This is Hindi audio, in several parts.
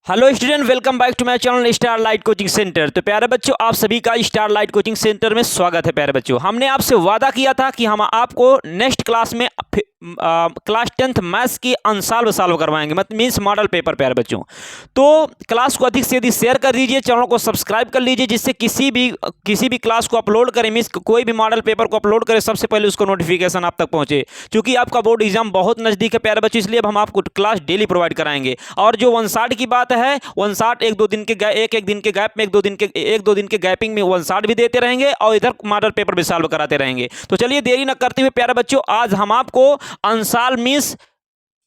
Hello student, welcome back to my channel star light coaching centre. तो प्यारे बच्चों, आप सभी का स्टार लाइट कोचिंग सेंटर में स्वागत है। प्यारे बच्चों, हमने आपसे वादा किया था कि हम आपको नेक्स्ट क्लास में क्लास 10th मैथ्स की अनसॉल्व सॉल्व करवाएंगे, मतलब मीन्स मॉडल पेपर। प्यारे बच्चों, तो क्लास को अधिक से अधिक शेयर कर दीजिए, चैनल को सब्सक्राइब कर लीजिए, जिससे किसी भी क्लास को अपलोड करें, मीन्स कोई भी मॉडल पेपर को अपलोड करें, सबसे पहले उसको नोटिफिकेशन आप तक पहुंचे। क्योंकि आपका बोर्ड एग्जाम बहुत नज़दीक है प्यारे बच्चों, इसलिए अब हम आपको क्लास डेली प्रोवाइड कराएंगे। और जो 160 की बात है, 160 एक दो दिन के गैप में, एक दो दिन के गैपिंग में 160 भी देते रहेंगे और इधर मॉडल पेपर भी सॉल्व कराते रहेंगे। तो चलिए देरी न करते हुए प्यारे बच्चों, आज हम आपको अनसॉल्व मीन्स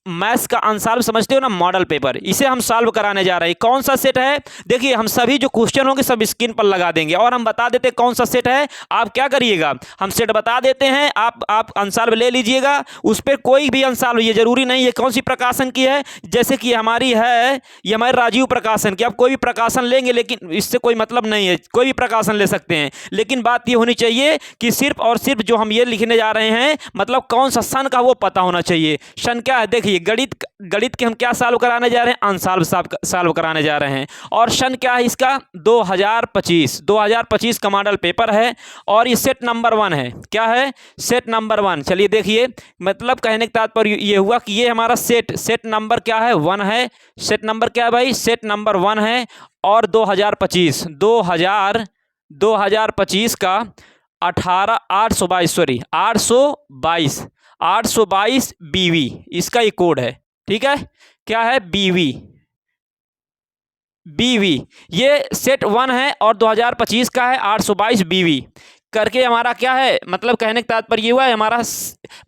मैथ्स का अनसॉल्व समझते हो ना, मॉडल पेपर, इसे हम सॉल्व कराने जा रहे हैं। कौन सा सेट है? देखिए, हम सभी जो क्वेश्चन होंगे सब स्क्रीन पर लगा देंगे और हम बता देते हैं कौन सा सेट है। आप क्या करिएगा, हम सेट बता देते हैं, आप अनसॉल्व ले लीजिएगा। उस पर कोई भी अनसॉल्व, ये जरूरी नहीं है कौन सी प्रकाशन की है, जैसे कि हमारी है, ये हमारे राजीव प्रकाशन की। आप कोई भी प्रकाशन लेंगे, लेकिन इससे कोई मतलब नहीं है, कोई भी प्रकाशन ले सकते हैं, लेकिन बात ये होनी चाहिए कि सिर्फ और सिर्फ जो हम ये लिखने जा रहे हैं, मतलब कौन सा सन का वो पता होना चाहिए। सन क्या है? देखिए, गणित के हम क्या सॉल्व कराने जा रहे हैं? अनसॉल्व सॉल्व कराने जा रहे हैं। और सन क्या है इसका? 2025 का मॉडल पेपर है और ये सेट नंबर 1 है। क्या है? Set number 1। चलिए देखिए, मतलब कहने का तात्पर्य ये हुआ कि ये हमारा सेट नंबर क्या है? 1 है। सेट नंबर क्या है भाई? सेट नंबर 1 है। और 2025 का 822 बीवी इसका ये कोड है। ठीक है, क्या है? बीवी ये सेट 1 है और 2025 का है 822 बीवी करके हमारा क्या है, मतलब कहने का तात्पर्य ये हुआ है हमारा,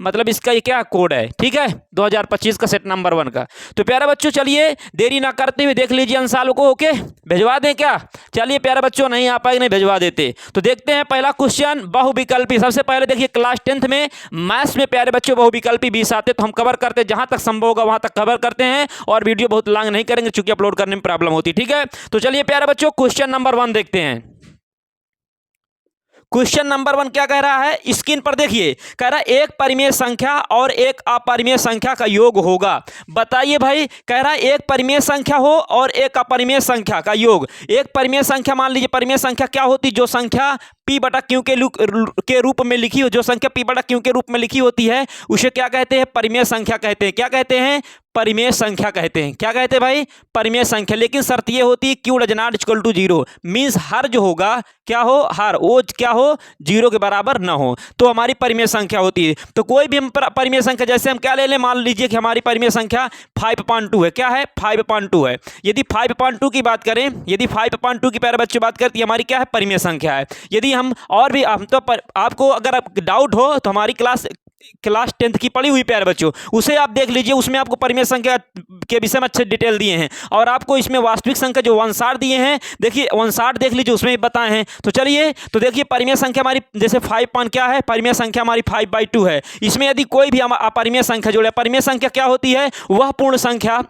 मतलब इसका ये क्या कोड है। ठीक है, 2025 का सेट नंबर 1 का। तो प्यारे बच्चों, चलिए देरी ना करते हुए देख लीजिए अनसॉल्व को। ओके, भिजवा दें क्या? चलिए प्यारे बच्चों, नहीं आ पाएगा, नहीं भिजवा देते। तो देखते हैं पहला क्वेश्चन, बहुविकल्पी। सबसे पहले देखिए, क्लास 10th में मैथ्स में प्यारे बच्चों बहुविकल्पी 20 आते, तो हम कवर करते हैं, जहां तक संभव होगा वहां तक कवर करते हैं और वीडियो बहुत लॉन्ग नहीं करेंगे, चूंकि अपलोड करने में प्रॉब्लम होती है। ठीक है, तो चलिए प्यारे बच्चों, क्वेश्चन नंबर 1 देखते हैं। क्वेश्चन नंबर 1 क्या कह रहा है? स्क्रीन पर देखिए, कह रहा है एक परिमेय संख्या और एक अपरिमेय संख्या का योग होगा। बताइए भाई, कह रहा है एक परिमेय संख्या हो और एक अपरिमेय संख्या का योग। एक परिमेय संख्या, मान लीजिए परिमेय संख्या क्या होती? जो संख्या पी बटा क्यू के रूप में लिखी हो, जो संख्या पी बटा क्यू के रूप में लिखी होती है, उसे क्या कहते हैं? परिमेय संख्या कहते हैं। क्या कहते हैं? परिमेय संख्या कहते हैं। क्या कहते हैं भाई? परिमेय संख्या। लेकिन शर्त ये होती है Q does not equal to 0, means हर जो होगा क्या हो? हर वो क्या हो? 0 के बराबर ना हो, तो हमारी परिमेय संख्या होती है। तो कोई भी हम परिमेय संख्या, जैसे हम क्या ले लें, मान लीजिए कि हमारी परिमेय संख्या 5.2 है। क्या है? 5.2 है। यदि 5.2 की बात करें, यदि 5.2 की प्यारे बच्चे बात करती है, हमारी क्या है? परिमेय संख्या है। यदि हम और भी, हम तो आपको अगर डाउट हो तो हमारी क्लास 10th की पढ़ी हुई प्यारे बच्चों, उसे आप देख लीजिए, उसमें आपको परिमेय संख्या के विषय में अच्छे डिटेल दिए हैं और आपको इसमें वास्तविक संख्या जो 160 दिए हैं, देखिए 160 देख लीजिए, उसमें भी बताए हैं। तो चलिए, तो देखिए परिमेय संख्या हमारी जैसे 5 क्या है? परिमेय संख्या हमारी 5/2 है। इसमें यदि कोई भी हम अपरिमेय संख्या जोड़े, परिमेय संख्या क्या होती है? वह पूर्ण संख्या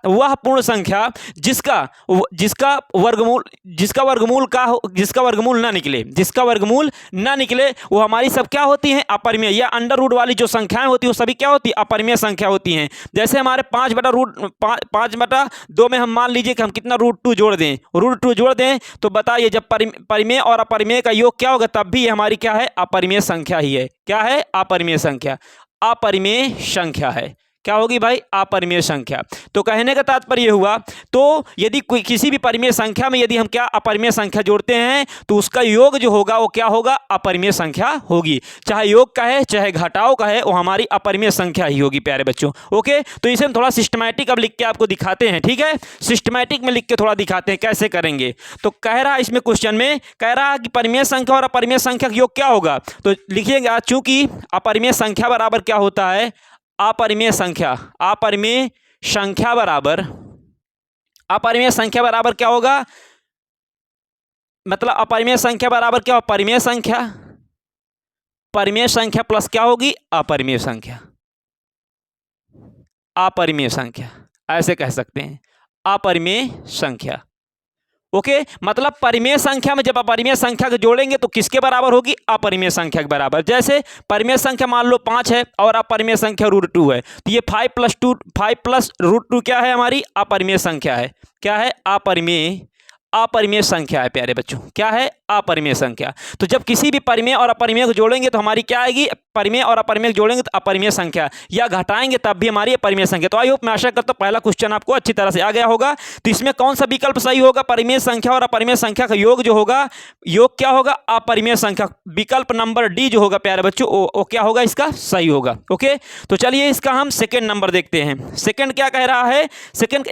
जिसका वर्गमूल ना निकले, वो हमारी सब क्या होती हैं? अपरिमेय। या अंडर रूट वाली जो संख्याएं होती है वो सभी क्या होती है? अपरिमेय संख्या होती हैं। जैसे हमारे 5/2 में हम मान लीजिए कि हम कितना √2 जोड़ दें, तो बताइए जब परिमेय और अपरिमेय का योग क्या होगा, तब भी हमारी क्या है? अपरिमेय संख्या ही है। क्या है? अपरिमेय संख्या है। क्या होगी भाई? अपरिमेय संख्या। तो कहने का तात्पर्य हुआ, तो यदि कोई किसी भी परिमेय संख्या में यदि हम क्या अपरिमेय संख्या जोड़ते हैं, तो उसका योग जो होगा वो क्या होगा? अपरिमेय संख्या होगी। चाहे योग का है चाहे घटाओ का है, वो हमारी अपरिमेय संख्या ही होगी प्यारे बच्चों। ओके, तो इसे हम थोड़ा सिस्टमैटिक अब लिख के आपको दिखाते हैं। ठीक है, सिस्टमैटिक में लिख के थोड़ा दिखाते हैं कैसे करेंगे। तो कह रहा है इसमें क्वेश्चन में, कह रहा है कि परिमेय संख्या और अपरिमेय संख्या का योग क्या होगा। तो लिखिएगा, चूंकि अपरिमेय संख्या बराबर क्या होता है? अपरिमेय संख्या बराबर क्या होगा? मतलब अपरिमेय संख्या बराबर क्या हो? परिमेय संख्या प्लस क्या होगी? अपरिमेय संख्या, ऐसे कह सकते हैं, अपरिमेय संख्या। ओके, मतलब परिमेय संख्या में जब अपरिमेय संख्या को जोड़ेंगे तो किसके बराबर होगी? अपरिमेय संख्या के बराबर। जैसे परिमेय संख्या मान लो 5 है और अपरिमेय संख्या √2 है, तो ये 5 प्लस √2 क्या है? हमारी अपरिमेय संख्या है। क्या है? अपरिमेय संख्या है प्यारे बच्चों। क्या है? अपरिमेय संख्या। तो जब किसी भी परिमेय और अपरिमेय को जोड़ेंगे तो हमारी क्या आएगी? परिमेय और अपरिमेय को जोड़ेंगे तो अपरिमेय संख्या, या घटाएंगे तब भी हमारी अपरिमेय संख्या। तो आई होप, मैं आशा करता हूं पहला क्वेश्चन आपको अच्छी तरह से आ गया होगा। तो इसमें कौन सा विकल्प सही होगा? परिमेय संख्या और अपरिमेय संख्या का योग जो होगा, योग क्या होगा? अपरिमेय संख्या। विकल्प नंबर डी जो होगा प्यारे बच्चों, वो क्या होगा? इसका सही होगा। ओके, तो चलिए इसका हम सेकेंड नंबर देखते हैं। सेकेंड क्या कह रहा है? सेकेंड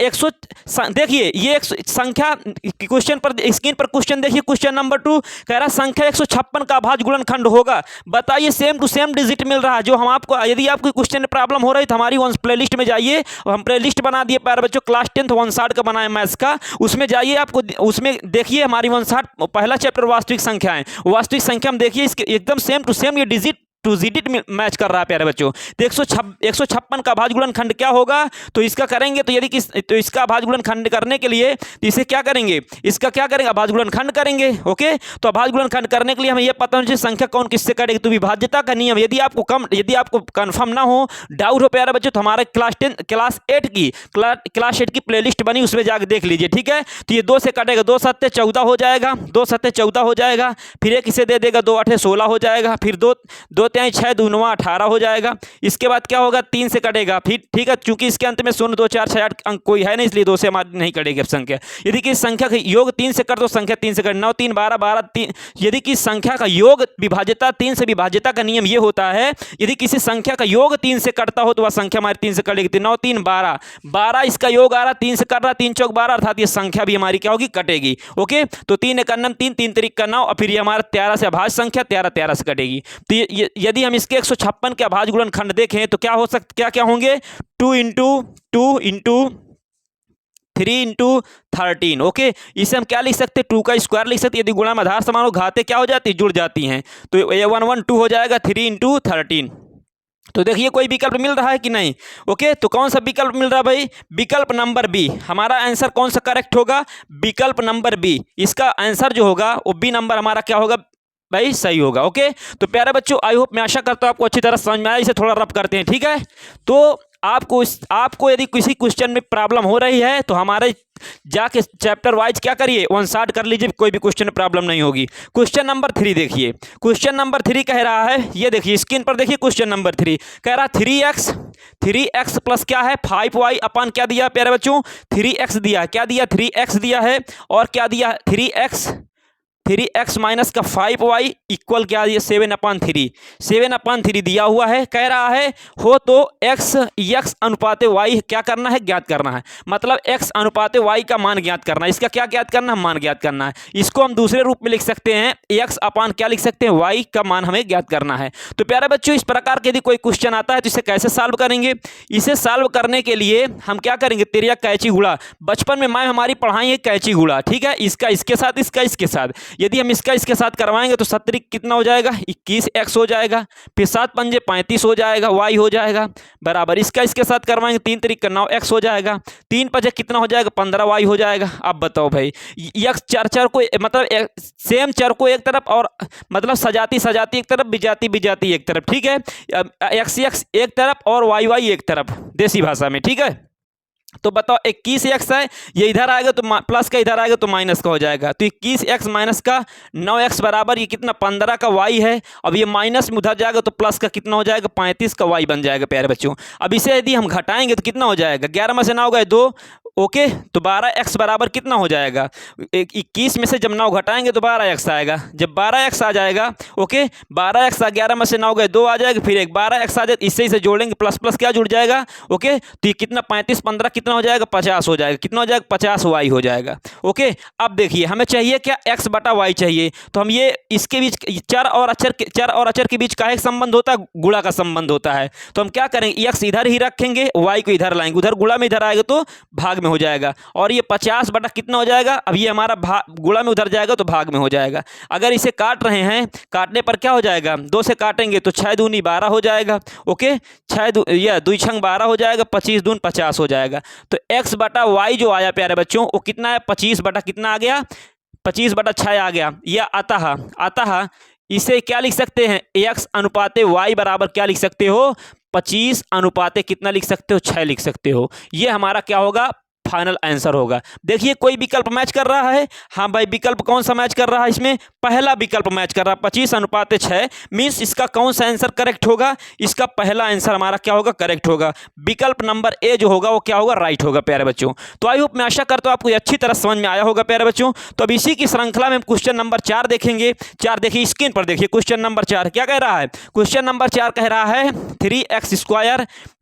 देखिए, ये एक संख्या क्वेश्चन पर, स्क्रीन पर क्वेश्चन देखिए, क्वेश्चन नंबर 2 कह रहा संख्या 156 का अभाज्य गुणनखंड होगा। बताइए, सेम टू सेम डिजिट मिल रहा है जो हम आपको, यदि आपको क्वेश्चन में प्रॉब्लम हो रही तो हमारी प्लेलिस्ट में जाइए, और हम प्लेलिस्ट बना दिए प्यारे बच्चों, क्लास 10th 160 का बनाए मैथ्स का, उसमें जाइए, आपको उसमें देखिए हमारी 160 पहला चैप्टर वास्तविक संख्याएं, वास्तविक संख्या में देखिए इसके एकदम सेम टू सेम ये डिजिट टू डिजिट मैच कर रहा है प्यारे बच्चों। तो 156 का अभाज्य गुणनखंड क्या होगा? तो इसका करेंगे तो तो इसका अभाज्य गुणनखंड करने के लिए इसे क्या करेंगे? इसका क्या करेंगे? अभाज्य गुणनखंड करेंगे। ओके, तो अभाज्य गुणनखंड करने के लिए हमें यह पता होना चाहिए संख्या कौन किससे कटेगी। तो विभाज्यता का नियम, यदि आपको कंफर्म ना हो, डाउट हो प्यारे बच्चों, तो हमारे क्लास 8 की प्लेलिस्ट बनी, उसमें जाकर देख लीजिए। ठीक है, तो ये 2 से कटेगा, 2 7 14 हो जाएगा, 2 7 14 हो जाएगा, फिर एक इसे दे देगा, 2 8 16 हो जाएगा, फिर 2 6 2 9 18 हो जाएगा। इसके बाद क्या होगा? 3 से कटेगा, फिर ठीक है, चूंकि इसके अंत में 0 2 4 6 8 अंक कोई है नहीं, इसलिए 2 से हमारी नहीं कटेगी अब संख्या। यदि किसी संख्या का योग 3 से कर तो संख्या 3 से कटे, 9 3 12 12 3। यदि किसी संख्या का योग विभाज्यता 3 से, विभाज्यता का नियम ये होता है, यदि किसी संख्या का योग 3 से कटता हो तो वह संख्या हमारी 3 से कटेगी। 9 3 12 12 इसका योग आ रहा, 3 से कट रहा, 3 चौक 12, अर्थात ये संख्या भी हमारी क्या होगी? कटेगी। ओके, तो 3 1 9 3 3 3 का 9, और फिर ये हमारा 13 से अभाज्य संख्या 13 13 से कटेगी। तो यदि हम इसके 156 के अभाज्य गुणनखंड देखें तो क्या हो सकता, क्या होंगे? 2 इंटू 3 इंटू 13। ओके, इसे हम क्या लिख सकते हैं? 2 का स्क्वायर लिख सकते हैं। यदि गुणा में आधार समान हो, घाते क्या हो जाती? जुड़ जाती हैं। तो ये 1 1 2 हो जाएगा, 3 इंटू 13। तो देखिए कोई विकल्प मिल रहा है कि नहीं? ओके, तो कौन सा विकल्प मिल रहा है भाई? विकल्प नंबर बी। हमारा आंसर कौन सा करेक्ट होगा? विकल्प नंबर बी। इसका आंसर जो होगा वो बी नंबर हमारा क्या होगा भाई? सही होगा। ओके, तो प्यारे बच्चों, आई होप, मैं आशा करता हूँ आपको अच्छी तरह समझ में आया। इसे थोड़ा रफ करते हैं। ठीक है, तो आपको यदि किसी क्वेश्चन में प्रॉब्लम हो रही है तो हमारे जाके चैप्टर वाइज क्या करिए? 160 कर लीजिए, कोई भी क्वेश्चन में प्रॉब्लम नहीं होगी। क्वेश्चन नंबर 3 देखिए, क्वेश्चन नंबर 3 कह रहा है, ये देखिए स्क्रीन पर देखिए, क्वेश्चन नंबर 3 कह रहा 3x प्लस क्या है? 5y अपन क्या दिया प्यारे बच्चों? 3x दिया। क्या दिया? 3x दिया है, और क्या दिया? 3x माइनस का 5y इक्वल क्या दिया? 7/3 दिया हुआ है। कह रहा है हो तो x अनुपात y क्या करना है? ज्ञात करना है। मतलब x अनुपात y का मान ज्ञात करना है। इसका क्या ज्ञात करना है? मान ज्ञात करना है। इसको हम दूसरे रूप में लिख सकते हैं, x अपान क्या लिख सकते हैं? y का मान हमें ज्ञात करना है। तो प्यारे बच्चों, इस प्रकार के यदि कोई क्वेश्चन आता है तो इसे कैसे सॉल्व करेंगे? इसे सॉल्व करने के लिए हम क्या करेंगे? तिर्यक कैंची गुणा। बचपन में मैम हमारी पढ़ाई है कैंची गुणा। ठीक है, इसका इसके साथ, इसका इसके साथ। यदि हम इसका इसके साथ करवाएंगे तो 7 कितना हो जाएगा? 21x हो जाएगा, फिर 7 पंजे 35 हो जाएगा, y हो जाएगा बराबर। इसका इसके साथ करवाएंगे 3 3 9x हो जाएगा, 3 पंजे कितना हो जाएगा? 15y हो जाएगा। अब बताओ भाई, x चर को मतलब सेम चर को एक तरफ, और मतलब सजाती एक तरफ, बिजाती एक तरफ। ठीक है, x एक तरफ और y एक तरफ, देसी भाषा में। ठीक है, तो बताओ 21x है, ये इधर आएगा तो प्लस का, इधर आएगा तो माइनस का हो जाएगा। तो 21x माइनस का 9x बराबर ये कितना? 15 का y है। अब ये माइनस में उधर जाएगा तो प्लस का कितना हो जाएगा? 35 का y बन जाएगा प्यारे बच्चों। अब इसे यदि हम घटाएंगे तो कितना हो जाएगा? 11 में से 9 गए 2, ओके, तो 12x बराबर कितना हो जाएगा? 21 में से जब 9 घटाएंगे तो 12x आएगा। जब 12x आ जाएगा, ओके, 12x 11 में से 9 गए 2 आ जाएगा, फिर एक 12x आ जाएगा, इससे इसे जोड़ेंगे, प्लस प्लस क्या जुड़ जाएगा? ओके, तो ये कितना? 35 15 कितना हो जाएगा? 50 हो जाएगा। कितना हो जाएगा? 50y हो जाएगा। ओके, अब देखिए हमें चाहिए क्या? x बटा y चाहिए। तो हम ये इसके बीच चर और अचर के बीच का एक संबंध होता है, गुणा का संबंध होता है। तो हम क्या करेंगे? x इधर ही रखेंगे, y को इधर लाएंगे, उधर गुणा में इधर आएगा तो भाग में हो जाएगा, और ये 50 बटा कितना हो जाएगा, अब ये हमारा गुणा में उधर जाएगा तो भाग में हो जाएगा। अगर इसे काट रहे हैं, काटने पर क्या हो जाएगा, 2 से काटेंगे तो 6 दूनी 12 हो जाएगा। ओके, 2 छंग 12 हो जाएगा, 25 दून 50 हो जाएगा। तो x बटा वाई जो आया प्यारे बच्चों वो कितना है, 25 बटा कितना आ गया, 25 बटा 6 आ गया। यह अतः इसे क्या लिख सकते हैं, x अनुपाते y बराबर क्या लिख सकते हो, 25 अनुपाते कितना लिख सकते हो, 6 लिख सकते हो। ये हमारा क्या होगा, फाइनल आंसर होगा। देखिए कोई विकल्प मैच कर रहा है, हाँ भाई विकल्प कौन सा मैच कर रहा है, इसमें पहला विकल्प मैच कर रहा है, 25 अनुपात 6 मीन्स इसका कौन सा आंसर करेक्ट होगा, इसका पहला आंसर हमारा क्या होगा, करेक्ट होगा। विकल्प नंबर ए जो होगा वो क्या होगा, राइट होगा प्यारे बच्चों। तो आई होप, मैं आशा करता हूँ आपको अच्छी तरह समझ में आया होगा प्यारे बच्चों। तो अब इसी की श्रृंखला में हम क्वेश्चन नंबर 4 देखेंगे। 4 देखिए स्क्रीन पर, देखिए क्वेश्चन नंबर 4 क्या कह रहा है। क्वेश्चन नंबर 4 कह रहा है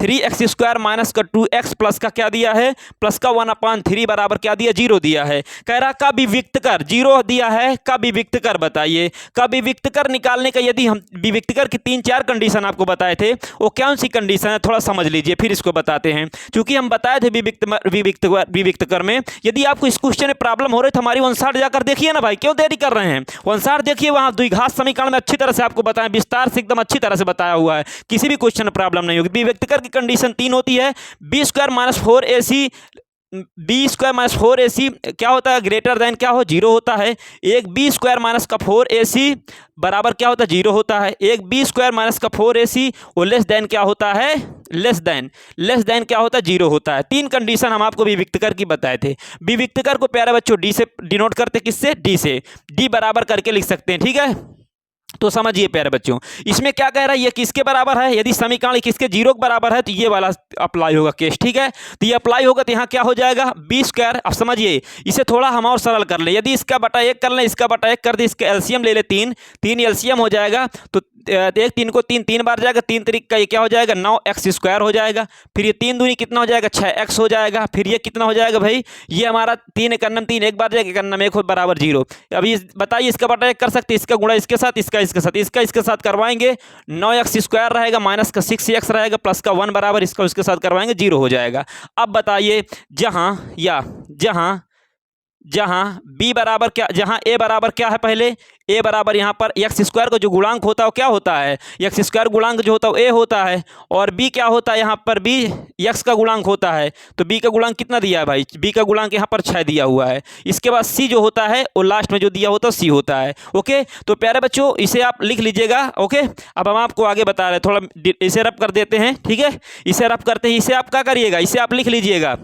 3x² माइनस का 2x प्लस का क्या दिया है, प्लस का 1/3 बराबर क्या दिया, 0 दिया है। कह रहा का विविक्त कर, 0 दिया है, का विविक्त कर बताइए। का विविक्त कर निकालने का, यदि हम विविक्त कर की 3-4 कंडीशन आपको बताए थे, वो कौन सी कंडीशन है थोड़ा समझ लीजिए, फिर इसको बताते हैं। क्योंकि हम बताए थे विविक्त कर में, यदि आपको इस क्वेश्चन में प्रॉब्लम हो रही है तो हमारी 59 जाकर देखिए ना भाई, क्यों देरी कर रहे हैं, 59 देखिए, वहां द्विघात समीकरण में अच्छी तरह से आपको बताएं, विस्तार से एकदम अच्छी तरह से बताया हुआ है, किसी भी क्वेश्चन में प्रॉब्लम नहीं होगी। विविक्त कर की कंडीशन 3 होती है, b² - 4ac क्या होता है, ग्रेटर देन क्या हो, 0 होता है। एक b² - का 4ac बराबर क्या होता है, 0 होता है। एक b² - का 4ac वो लेस देन क्या होता है, लेस देन क्या होता है, 0 होता है। 3 कंडीशन हम आपको विविक्त कर की बताए थे। विविक्त कर को प्यारे बच्चों डी से डिनोट करते, किससे, डी से, डी बराबर करके लिख सकते हैं, ठीक है। तो समझिए प्यारे बच्चों, इसमें क्या कह रहा है, ये किसके बराबर है, यदि समीकरण किसके 0 के बराबर है तो ये वाला अप्लाई होगा केस, ठीक है। तो ये अप्लाई होगा तो यहाँ क्या हो जाएगा, b²। अब समझिए इसे थोड़ा हम और सरल कर ले, यदि इसका बटा 1 कर ले, इसका बटा 1 कर दे, इसका एलसीएम ले ले 3 एलसीएम हो जाएगा। तो 1 3 को 3 बार जाएगा, 3 तरीक का ये क्या हो जाएगा, 9x² हो जाएगा। फिर ये 3 दूनी कितना हो जाएगा, 6x हो जाएगा। फिर ये कितना हो जाएगा भाई, ये हमारा 3 एकन्नम 3 एक बार जाएगा, एकन्नम 1 बराबर 0। अभी बताइए इसका बटा 1 कर सकते, इसका गुणा इसके साथ, इसके साथ करवाएंगे, 9x² रहेगा, माइनस का 6x रहेगा, प्लस का 1 बराबर इसका उसके साथ करवाएंगे, 0 हो जाएगा। अब बताइए जहां b बराबर क्या, जहां a बराबर क्या है, पहले a बराबर यहाँ पर x² का जो गुणांक होता है वो क्या होता है, x² गुणांक जो होता है वो a होता है, और b क्या होता है, यहाँ पर b x का गुणांक होता है। तो b का गुणांक कितना दिया है भाई, b का गुणांक यहाँ पर 6 दिया हुआ है। इसके बाद c जो होता है वो लास्ट में जो दिया होता है c होता है। ओके, तो प्यारे बच्चों इसे आप लिख लीजिएगा। ओके, अब हम आपको आगे बता रहे हैं, थोड़ा इसे रब कर देते हैं, ठीक है। इसे रब करते हैं, इसे आप क्या करिएगा, इसे आप लिख लीजिएगा,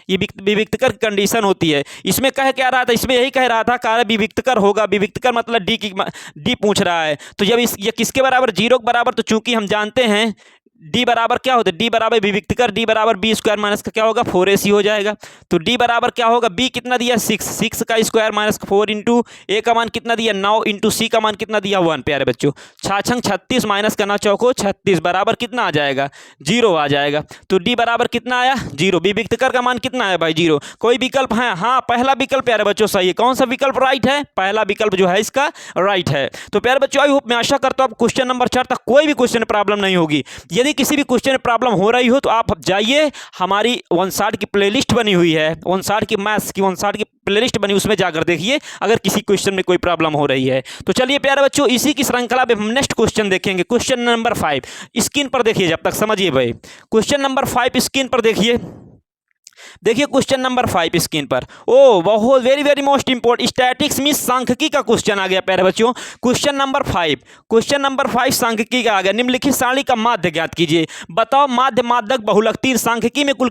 ये विविक्त कर कंडीशन होती है। इसमें कह क्या रहा था, इसमें यही कह रहा था कार्य विविक्त कर होगा, विविक्त कर मतलब डी पूछ रहा है। तो जब ये किसके बराबर, 0 के बराबर, तो चूंकि हम जानते हैं डी बराबर क्या होता है, डी बराबर विविक्त कर, डी बराबर b² माइनस का क्या होगा, 4ac हो जाएगा। तो डी बराबर क्या होगा, b कितना दिया 6 का स्क्वायर माइनस 4 इंटू ए का मान कितना दिया 9 इंटू सी का मान कितना दिया 1। प्यारे बच्चों 6 36 माइनस का 9 चौको 36 बराबर कितना आ जाएगा, 0 आ जाएगा। तो डी बराबर कितना आया, 0। विविक्त कर का मान कितना आया भाई, 0। कोई विकल्प है, हाँ पहला विकल्प प्यारे बच्चों सही है। कौन सा विकल्प राइट है, पहला विकल्प जो है इसका राइट है। तो प्यारे बच्चों आई होप, मैं आशा करता हूँ क्वेश्चन नंबर 4 तक कोई भी क्वेश्चन प्रॉब्लम नहीं होगी। यदि किसी भी क्वेश्चन में प्रॉब्लम हो रही हो तो आप जाइए, हमारी 160 की प्लेलिस्ट बनी हुई है, 160 की मैथ्स की 160 की प्लेलिस्ट बनी, उसमें जाकर देखिए अगर किसी क्वेश्चन में कोई प्रॉब्लम हो रही है। तो चलिए प्यारे बच्चों, इसी की श्रृंखला में हम नेक्स्ट क्वेश्चन देखेंगे, क्वेश्चन नंबर 5। स्क्रीन पर देखिए, जब तक समझिए भाई, क्वेश्चन नंबर 5 स्क्रीन पर देखिए क्वेश्चन नंबर 5 स्क्रीन पर। ओ बहुत वेरी मोस्ट इंपोर्टेंट, स्टैटिक्स में सांख्यिकी का क्वेश्चन आ गया प्यारे बच्चों। क्वेश्चन नंबर 5 सांख्यिकी का आ गया। निम्नलिखित सारणी का माध्य ज्ञात कीजिए। बताओ माध्य माध्यक बहुलक, तीन सांख्यिकी में कुल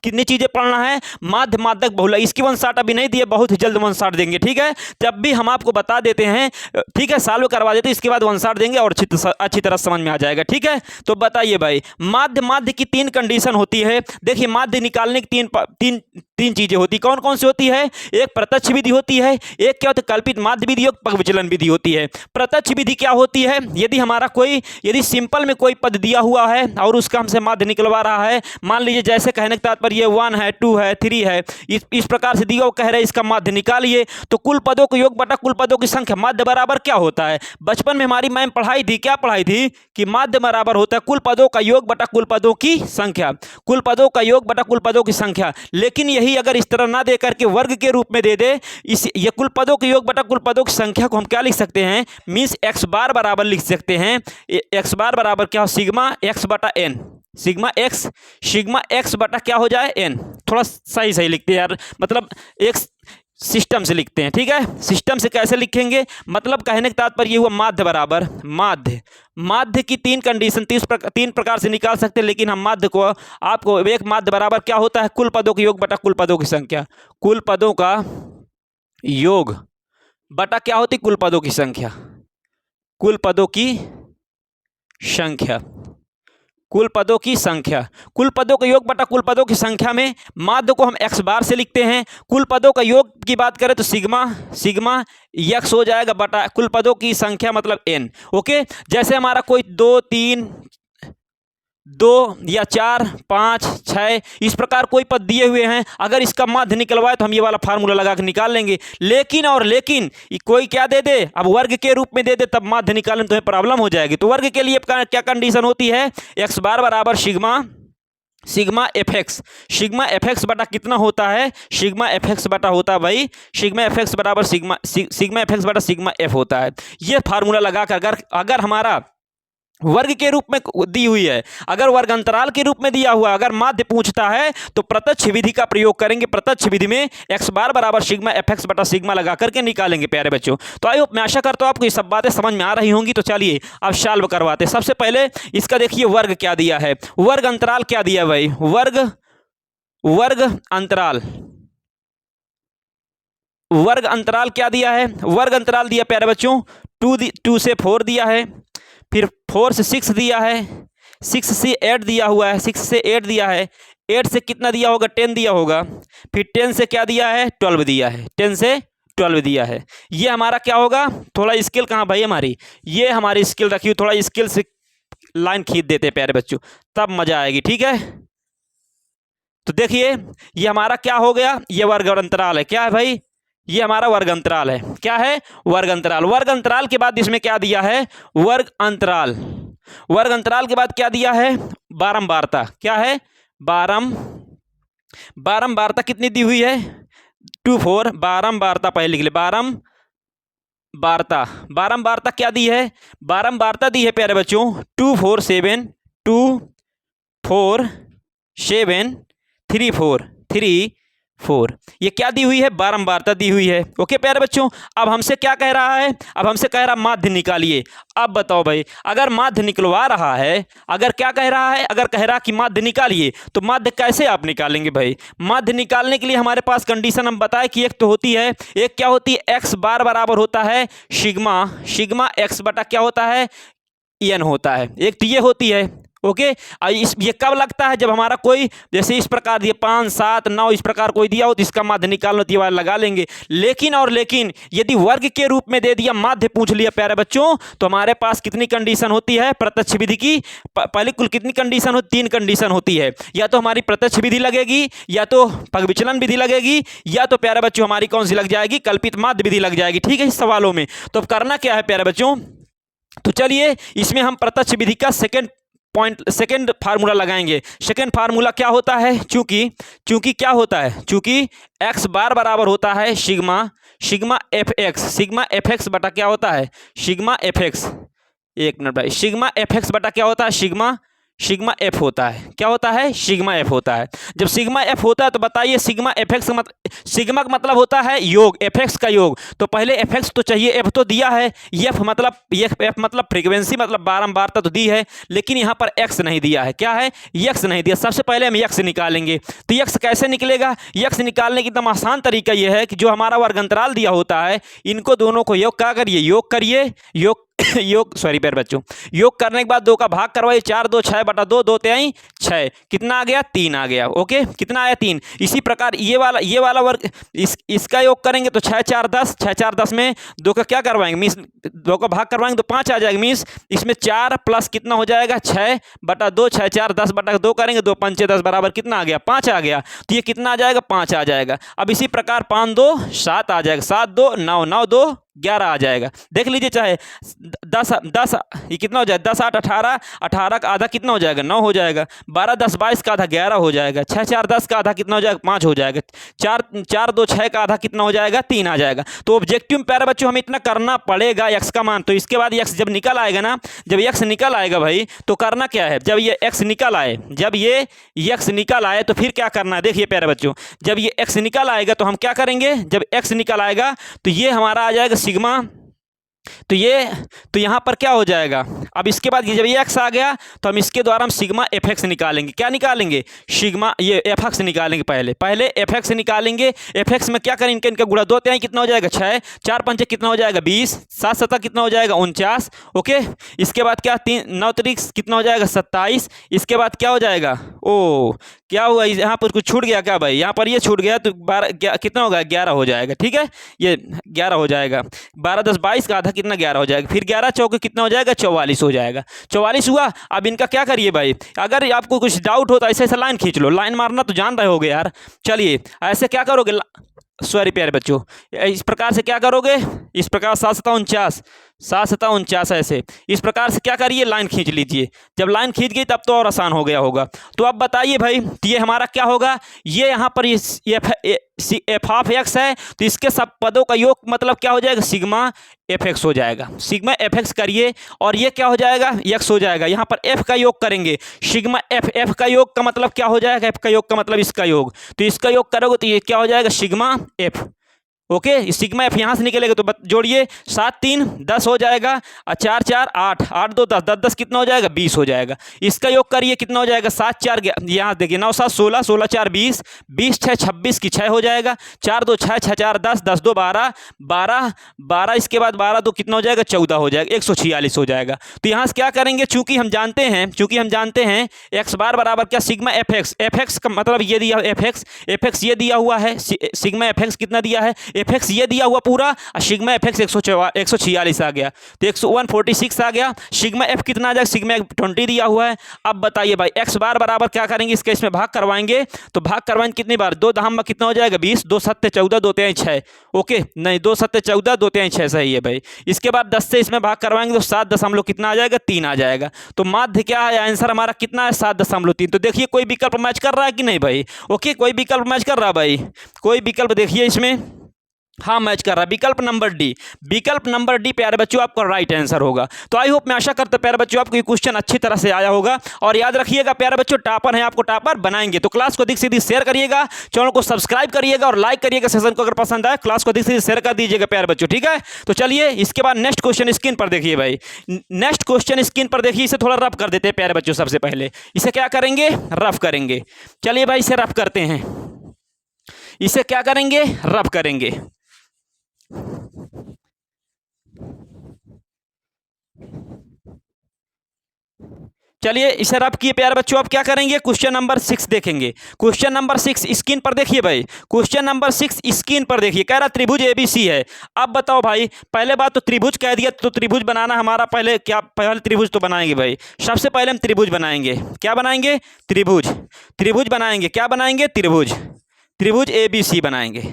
कितनी चीजें पढ़ना है, माध्य माध्यक बहुलक। इसकी 160 अभी नहीं दिए, बहुत ही जल्द 160 देंगे, ठीक है। जब भी हम आपको बता देते हैं, ठीक है, सॉल्व करवा देते, इसके बाद 160 देंगे और अच्छी तरह समझ में आ जाएगा, ठीक है। तो बताइए भाई, माध्य की 3 कंडीशन होती है। देखिए माध्य निकालने की तीन चीजें होती, कौन कौन सी होती है, एक प्रत्यक्ष विधि होती है, एक क्या होता है कल्पित माध्य विधि, एक पग विचलन विधि होती है। प्रत्यक्ष विधि क्या होती है, यदि सिंपल में कोई पद दिया हुआ है और उसका हमसे माध्य निकलवा रहा है, मान लीजिए जैसे कहने का तात्पर्य 1 है 2 है 3 है, इस प्रकार से दिया, वो कह रहे हैं इसका माध्य निकालिए। तो कुल पदों का योग बटा कुल पदों की संख्या, माध्य बराबर क्या होता है। बचपन में हमारी मैम पढ़ाई थी, क्या पढ़ाई थी कि माध्य बराबर होता है कुल पदों का योग बटा कुल पदों की संख्या, कुल पदों का योग बटा कुल पदों की संख्या। लेकिन यही खाली अगर इस तरह ना दे करके वर्ग के रूप में दे दे, इस ये कुल पदों के योग बटा कुल पदों की संख्या को हम क्या लिख सकते हैं, मीन्स एक्स बार बराबर लिख सकते हैं। एक्स बार बराबर क्या हो, सिग्मा एक्स बटा एन, सिग्मा एक्स बटा क्या हो जाए, एन। थोड़ा सही सही लिखते हैं यार, मतलब एक सिस्टम से लिखते हैं, ठीक है। सिस्टम से कैसे लिखेंगे, मतलब कहने का तात्पर्य ये हुआ माध्य बराबर माध्य की तीन कंडीशन तीन प्रकार से निकाल सकते हैं, लेकिन हम माध्य को आपको एक माध्य बराबर क्या होता है, कुल पदों के योग बटा कुल पदों की संख्या, कुल पदों का योग बटा क्या होती, कुल पदों की संख्या, कुल पदों की संख्या, कुल पदों की संख्या, कुल पदों का योग बटा कुल पदों की संख्या में माध्य को हम एक्स बार से लिखते हैं। कुल पदों का योग की बात करें तो सिग्मा एक्स हो जाएगा बटा कुल पदों की संख्या मतलब एन। ओके, जैसे हमारा कोई 2 3 2 या 4 5 6 इस प्रकार कोई पद दिए हुए हैं, अगर इसका माध्य निकलवाए तो हम ये वाला फार्मूला लगा के निकाल लेंगे। लेकिन कोई क्या दे दे, अब वर्ग के रूप में दे दे, तब माध्य निकालने तो प्रॉब्लम हो जाएगी। तो वर्ग के लिए क्या कंडीशन होती है, एक्स बार बराबर सिग्मा एफ एक्स बटा कितना होता है, सिग्मा एफ एक्स बटा होता है भाई, सिग्मा एफ एक्स बराबर सिग्मा एफ एक्स बटा सिग्मा एफ होता है। ये फार्मूला लगाकर अगर हमारा वर्ग के रूप में दी हुई है, अगर वर्ग अंतराल के रूप में दिया हुआ, अगर माध्य पूछता है तो प्रत्यक्ष विधि का प्रयोग करेंगे। प्रत्यक्ष विधि में एक्स बार बराबर सिग्मा एफ एक्स बटा सिग्मा लगा करके निकालेंगे प्यारे बच्चों। तो आई होप, मैं आशा करता हूं आपको ये सब बातें समझ में आ रही होंगी। तो चलिए अब सॉल्व करवाते हैं। सबसे पहले इसका देखिए वर्ग क्या दिया है, वर्ग अंतराल क्या दिया है भाई, वर्ग अंतराल क्या दिया है, वर्ग अंतराल दिया प्यारे बच्चों 2 से 4 दिया है, फिर 4 से 6 दिया है, 6 से 8 दिया हुआ है, 6 से 8 दिया है, 8 से कितना दिया होगा, 10 दिया होगा, फिर 10 से क्या दिया है, 12 दिया है, 10 से 12 दिया है। ये हमारा क्या होगा, थोड़ा स्केल कहाँ भाई हमारी, ये हमारी स्केल रखी हुई, थोड़ा स्केल से लाइन खींच देते हैं प्यारे बच्चों, तब मजा आएगी, ठीक है। तो देखिए ये हमारा क्या हो गया, ये वर्ग अंतराल है, क्या है भाई, ये हमारा वर्ग अंतराल है, क्या है, वर्ग अंतराल। वर्ग अंतराल के बाद इसमें क्या दिया है, वर्ग अंतराल के बाद क्या दिया है, बारंबारता, क्या है, बारंबारता कितनी दी हुई है, 2 4, बारंबारता पहले लिख ले, बारंबारता क्या दी है, बारंबारता दी है प्यारे बच्चों 2 4 7 3 4, ये क्या दी हुई है, बारंबारता दी हुई है। ओके प्यारे बच्चों, अब हमसे क्या कह रहा है, अब हमसे कह रहा माध्य निकालिए। अब बताओ भाई, अगर माध्य निकलवा रहा है, अगर क्या कह रहा है, अगर कह रहा कि माध्य निकालिए, तो माध्य कैसे आप निकालेंगे भाई। माध्य निकालने के लिए हमारे पास कंडीशन हम बताए कि एक तो होती है, एक क्या होती है, एक्स बार बराबर होता है सिग्मा एक्स बटा क्या होता है, एन होता है, एक तो ये होती है। ओके, ये कब लगता है, जब हमारा कोई जैसे इस प्रकार दिया 5 7 9 इस प्रकार कोई दिया हो तो इसका माध्य निकालना, तो ये वाला लगा लेंगे। लेकिन यदि वर्ग के रूप में दे दिया, माध्य पूछ लिया प्यारे बच्चों, तो हमारे पास कितनी कंडीशन होती है, प्रत्यक्ष विधि की पहले कुल कितनी कंडीशन होती, 3 कंडीशन होती है। या तो हमारी प्रत्यक्ष विधि लगेगी, या तो पग विचलन विधि लगेगी, या तो प्यारे बच्चों हमारी कौन सी लग जाएगी, कल्पित माध्य विधि लग जाएगी, ठीक है, इस सवालों में। तो अब करना क्या है प्यारे बच्चों, तो चलिए इसमें हम प्रत्यक्ष विधि का सेकंड फार्मूला लगाएंगे। सेकंड फार्मूला क्या होता है, चूंकि क्या होता है, चूंकि एक्स बार बराबर होता है सिग्मा एफ एक्स बटा क्या होता है, सिग्मा एफ एक्स, एक मिनट भाई, सिग्मा एफ एक्स बटा क्या होता है, सिग्मा एफ होता है, क्या होता है, सिग्मा एफ होता है। जब सिग्मा एफ होता है तो बताइए सिग्मा एफ एक्स सिग्मा का मतलब होता है योग, एफ एक्स का योग, तो पहले एफ एक्स तो चाहिए, एफ तो दिया है, एफ मतलब फ्रीक्वेंसी मतलब बारंबारता तो दी है, लेकिन यहाँ पर एक्स नहीं दिया है, क्या है, एक्स नहीं दिया। सबसे पहले हम एक्स निकालेंगे, तो एक्स कैसे निकलेगा, एक्स निकालने की एकदम आसान तरीका यह है कि जो हमारा वर्ग अंतराल दिया होता है, इनको दोनों को योग क्या करिए, योग सॉरी प्यारे बच्चों, योग करने के बाद 2 का भाग करवाइए, 4 2 6 बटा 2 2 3 6, कितना आ गया, 3 आ गया। ओके, कितना आया, 3। इसी प्रकार ये वाला वर्ग इसका योग करेंगे तो 6 4 10, 6 4 10 में 2 का क्या करवाएंगे, मीन्स 2 का भाग करवाएंगे तो 5 आ जाएगा, मीन्स इसमें 4 प्लस कितना हो जाएगा, 6 बटा 2 6 4 10 बटा 2 करेंगे, 2 5 10 बराबर कितना आ गया, 5 आ गया। तो ये कितना आ जाएगा, 5 आ जाएगा। अब इसी प्रकार 5 2 7 आ जाएगा, 7 2 9 9 2 11 आ जाएगा। देख लीजिए, चाहे 10 ये कितना हो जाएगा, 10 8 18, 18 का आधा कितना हो जाएगा, 9 हो जाएगा। 12 10 22 का आधा 11 हो जाएगा। 6 4 10 का आधा कितना हो जाएगा, 5 हो जाएगा। 4 4 2 6 का आधा कितना हो जाएगा, 3 आ जाएगा। तो ऑब्जेक्टिव में प्यारे बच्चों हमें इतना करना पड़ेगा एक्स का मान। तो इसके बाद एक्स जब निकल आएगा ना, जब एक्स निकल आएगा भाई, तो करना क्या है, जब ये एक्स निकल आए, जब ये एक्स निकल आए तो फिर क्या करना है, देखिए प्यारे बच्चों, जब ये एक्स निकल आएगा तो हम क्या करेंगे, जब एक्स निकल आएगा तो ये हमारा आ जाएगा सिग्मा। तो यहाँ पर क्या हो जाएगा, अब इसके बाद जब ये एक्स आ गया तो हम इसके द्वारा हम सिग्मा एफ एक्स निकालेंगे। क्या निकालेंगे, सिग्मा ये एफ एक्स निकालेंगे। पहले एफ एक्स निकालेंगे। एफ एक्स में क्या करेंगे, इनका गुणा 2 तिहाई कितना हो जाएगा, 6, 4 पंचे कितना हो जाएगा, 20, 7 7 कितना हो जाएगा, 49। ओके, इसके बाद क्या 3 9 तरीक कितना हो जाएगा, 27। इसके बाद क्या हो जाएगा, ओ क्या हुआ, यहाँ पर कुछ छूट गया क्या भाई, यहाँ पर ये छूट गया तो 12 कितना होगा, 11 हो जाएगा। ठीक है, ये 11 हो जाएगा। 12 10 22 का आधा कितना, 11 हो जाएगा। फिर 11 चौके कितना हो जाएगा, 44 हो जाएगा। 44 हुआ। अब इनका क्या करिए भाई, अगर आपको कुछ डाउट हो तो ऐसे ऐसे लाइन खींच लो। लाइन मारना तो जान रहे होगे यार। चलिए ऐसे क्या करोगे, सॉरी प्यारे बच्चों, इस प्रकार से क्या करोगे, इस प्रकार 7 7 49, 7 7 49 ऐसे इस प्रकार से क्या करिए, लाइन खींच लीजिए। जब लाइन खींच गई तब तो और आसान हो गया होगा। तो अब बताइए भाई, तो ये हमारा क्या होगा, ये यहाँ पर एफ ऑफ एक्स है, तो इसके सब पदों का योग मतलब क्या हो जाएगा, सिग्मा एफ एक्स हो जाएगा। सिग्मा एफ एक्स करिए और ये क्या हो जाएगा, एक्स हो जाएगा। यहाँ पर एफ का योग करेंगे, सिग्मा एफ, एफ का योग का मतलब क्या हो जाएगा, एफ का योग का मतलब इसका योग। तो इसका योग करोगे तो ये क्या हो जाएगा, sigma F. Okay, sigma F यहाँ से निकलेगा तो जोड़िए, 7 3 10 हो जाएगा, 4 4 8, 8 2 10, 10 10 कितना हो जाएगा, 20 हो जाएगा। इसका योग करिए कितना हो जाएगा, 7 4 यहाँ देखिए 9 7 16, 16 4 20, 20 6 26 की 6 हो जाएगा। 4 2 6, 6 4 10, 10 2 12, 12 12 इसके बाद 12 2 कितना हो जाएगा, 14 हो जाएगा, 146 हो जाएगा। तो यहाँ से क्या करेंगे, चूंकि हम जानते हैं एक्स बार बराबर क्या, sigma F x. F x का मतलब ये दिया, एफ एक्स ये दिया हुआ है, सिग्मा एफ एक्स कितना दिया है, एफ एक्स ये दिया हुआ पूरा, और सिग्मा एफ एक्स 146 आ गया, तो 146 आ गया। सिग्मा एफ कितना आ जाएगा, सिग्मा एफ 20 दिया हुआ है। अब बताइए भाई, एक्स बार बराबर क्या करेंगे, इसके इसमें भाग करवाएंगे, तो भाग करवाएंगे कितनी बार, 2 दहम में कितना हो जाएगा, 20, 2 7 14, 2 तिहाई 6। ओके, नहीं 2 7 14, 2 तिहाई 6 सही है भाई। इसके बाद 10 से इसमें भाग करवाएंगे तो 7 कितना आ जाएगा, 3 आ जाएगा। तो माध्य क्या है, आंसर हमारा कितना है, 7.3। तो देखिए कोई विकल्प मैच कर रहा है कि नहीं भाई। ओके, कोई विकल्प मैच कर रहा है भाई, कोई विकल्प देखिए इसमें, हाँ मैच कर रहा है। विकल्प नंबर डी, विकल्प नंबर डी प्यारे बच्चों आपका राइट आंसर होगा। तो आई होप, मैं आशा करता हूं प्यारे बच्चों आपको ये क्वेश्चन अच्छी तरह से आया होगा। और याद रखिएगा प्यारे बच्चों, टॉपर हैं, आपको टॉपर बनाएंगे। तो क्लास को अधिक से अधिक शेयर करिएगा, चैनल को सब्सक्राइब करिएगा और लाइक करिएगा। सेशन को अगर पसंद आए क्लास को अधिक से अधिक शेयर कर दीजिएगा प्यारे बच्चों, ठीक है। तो चलिए इसके बाद नेक्स्ट क्वेश्चन स्क्रीन पर देखिए भाई, नेक्स्ट क्वेश्चन स्क्रीन पर देखिए। इसे थोड़ा रफ कर देते हैं प्यारे बच्चों। सबसे पहले इसे क्या करेंगे, रफ करेंगे। चलिए भाई इसे रफ करते हैं, इसे क्या करेंगे, रफ करेंगे। चलिए इसे रब किए प्यारे बच्चों, अब क्या करेंगे, क्वेश्चन नंबर 6 देखेंगे। क्वेश्चन नंबर 6 स्क्रीन पर देखिए भाई, क्वेश्चन नंबर 6 स्क्रीन पर देखिए। कह रहा त्रिभुज एबीसी है। अब बताओ भाई, पहले बात तो त्रिभुज कह दिया, तो त्रिभुज बनाना हमारा पहले क्या, पहले त्रिभुज तो बनाएंगे भाई। सबसे पहले हम त्रिभुज बनाएंगे। क्या बनाएंगे, त्रिभुज। त्रिभुज बनाएंगे, क्या बनाएंगे, त्रिभुज। त्रिभुज एबीसी बनाएंगे।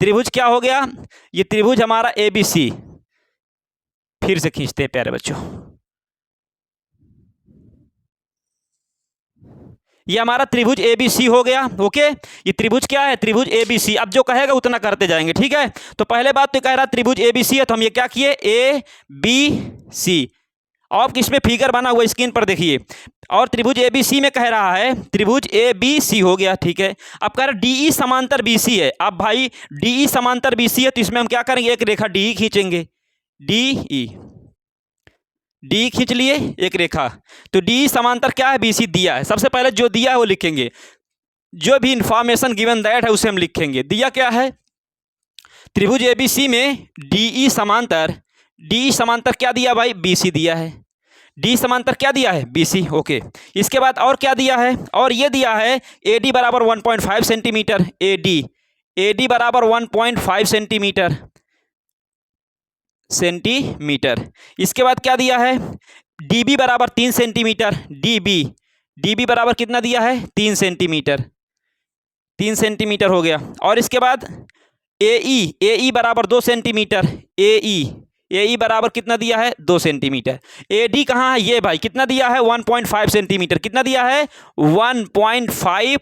त्रिभुज क्या हो गया, ये त्रिभुज हमारा एबीसी। फिर से खींचते हैं प्यारे बच्चों, ये हमारा त्रिभुज एबीसी हो गया। ओके, ये त्रिभुज क्या है, त्रिभुज एबीसी। अब जो कहेगा उतना करते जाएंगे, ठीक है। तो पहले बात तो कह रहा त्रिभुज एबीसी है, तो हम ये क्या किए, ए बी सी। और किसमें फिगर बना हुआ स्क्रीन पर देखिए, और त्रिभुज एबीसी में कह रहा है त्रिभुज एबीसी हो गया, ठीक है। अब कह रहा डीई समांतर बीसी है। अब भाई डीई समांतर बीसी है, तो इसमें हम क्या करेंगे, एक रेखा डी खींचेंगे, डीई, डी खींच लिए एक रेखा। तो डी समांतर क्या है, बीसी दिया है। सबसे पहले जो दिया है वो लिखेंगे, जो भी इंफॉर्मेशन गिवन दैट है उसे हम लिखेंगे। दिया क्या है, त्रिभुज एबीसी में डीई समांतर, डी समांतर क्या दिया भाई, बीसी दिया है। डी समांतर क्या दिया है, बीसी। ओके, इसके बाद और क्या दिया है, और ये दिया है एडी बराबर 1.5 सेंटीमीटर। एडी, एडी बराबर 1.5 सेंटीमीटर। इसके बाद क्या दिया है, डीबी बराबर 3 सेंटीमीटर। डीबी, डीबी बराबर कितना दिया है, 3 सेंटीमीटर। 3 सेंटीमीटर हो गया। और इसके बाद ए ई बराबर 2 सेंटीमीटर, ए ई बराबर कितना दिया है 2 सेंटीमीटर। ए डी कहाँ है ये भाई, कितना दिया है 1.5 सेंटीमीटर, कितना दिया है 1.5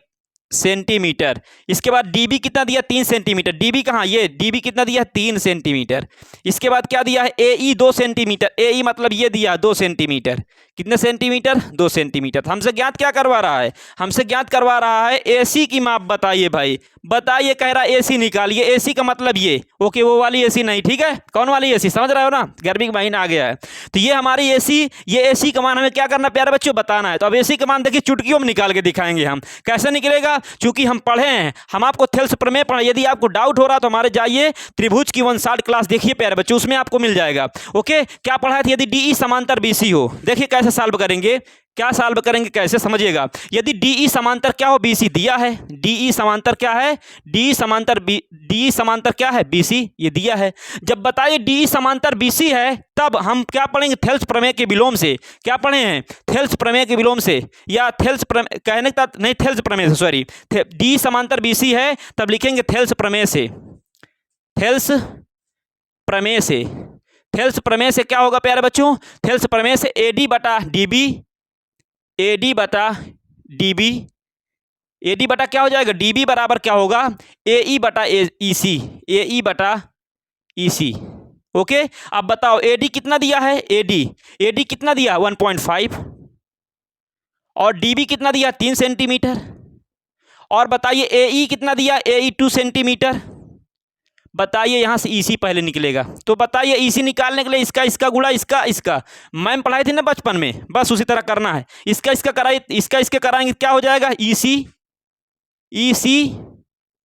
सेंटीमीटर। इसके बाद डीबी कितना दिया 3 सेंटीमीटर, डीबी कहाँ ये डीबी कितना दिया 3 सेंटीमीटर। इसके बाद क्या दिया है एई 2 सेंटीमीटर, एई मतलब ये दिया 2 सेंटीमीटर, कितने सेंटीमीटर 2 सेंटीमीटर। हमसे ज्ञात क्या करवा रहा है, हमसे ज्ञात करवा रहा है एसी की माप बताइए भाई, बताइए, कह रहा है एसी निकालिए। एसी का मतलब ये, ओके वो वाली एसी नहीं, ठीक है, कौन वाली एसी समझ रहे हो ना, गर्मी का महीना आ गया है तो ये हमारी एसी, ये एसी का मान हमें क्या करना प्यारे बच्चों बताना है। तो अब एसी का मान देखिए चुटकियों में निकाल के दिखाएंगे हम, कैसे निकलेगा, चूंकि हम पढ़े हैं, हम आपको थेल्स प्रमेय पढ़े। यदि आपको डाउट हो रहा तो हमारे जाइए त्रिभुज की 1 शॉर्ट क्लास देखिए प्यारे बच्चों, उसमें आपको मिल जाएगा। ओके, क्या पढ़ा है, यदि डीई समांतर बीसी हो, देखिए कैसे सॉल्व करेंगे, क्या सॉल्व करेंगे कैसे समझिएगा। यदि डीई समांतर क्या हो बीसी दिया है, डीई समांतर क्या है, डीई समांतर क्या है बीसी, ये दिया है। जब बताइए डीई समांतर बीसी है तब हम क्या पढ़ेंगे थेल्स प्रमेय के विलोम से, क्या पढ़े हैं थेल्स प्रमेय के विलोम से, या थेल्स प्रमेय कहने का नहीं, थेल्स प्रमेय से, सॉरी, डी समांतर बीसी है तब लिखेंगे थेल्स प्रमेय से, थेल्स प्रमेय से। थेल्स प्रमेय से क्या होगा प्यारे बच्चों, थेल्स प्रमेय से एडी बटा डीबी, एडी बटा डीबी, एडी बटा क्या हो जाएगा डीबी बराबर क्या होगा एई बटा ईसी, एई बटा ईसी। ओके, अब बताओ एडी कितना दिया है, एडी कितना दिया 1.5 और डीबी कितना दिया 3 सेंटीमीटर। और बताइए एई कितना दिया, एई 2 सेंटीमीटर। बताइए यहाँ से ईसी पहले निकलेगा, तो बताइए ईसी निकालने के लिए इसका गुणा इसका मैम पढ़ाई थी ना बचपन में, बस उसी तरह करना है। इसका कराइए, इसके कराएंगे, क्या हो जाएगा ईसी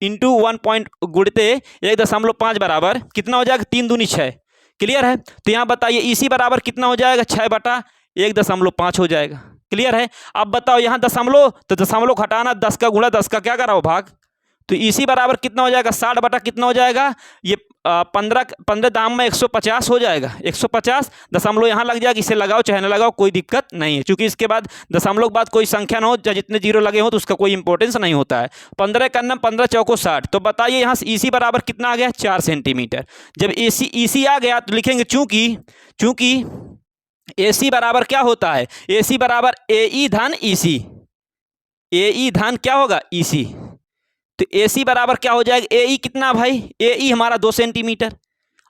इंटू 1 गुणते 1.5 बराबर कितना हो जाएगा 3 दूनी 6, क्लियर है। तो यहाँ बताइए ईसी बराबर कितना हो जाएगा 6 बटा 1.5 हो जाएगा, क्लियर है। अब बताओ यहाँ दशमलव, तो दशमलव घटाना 10 का गुणा 10 का क्या कराओ भाग, तो इसी बराबर कितना हो जाएगा 60 बटा कितना हो जाएगा ये 15 दाम में 150 हो जाएगा, 150 दशमलव यहाँ लग जाएगा, इसे लगाओ चाहे ना लगाओ कोई दिक्कत नहीं है, क्योंकि इसके बाद दशमलव के बाद कोई संख्या ना हो, चाहे जितने जीरो लगे हो तो उसका कोई इंपॉर्टेंस नहीं होता है। 15 का नम 15 चौको 60, तो बताइए यहाँ से ईसी बराबर कितना आ गया 4 सेंटीमीटर। जब ईसी आ गया तो लिखेंगे चूंकि एसी बराबर क्या होता है, एसी बराबर एई धन ईसी, एई धन क्या होगा ईसी, तो एसी बराबर क्या हो जाएगा एई कितना भाई, एई हमारा 2 सेंटीमीटर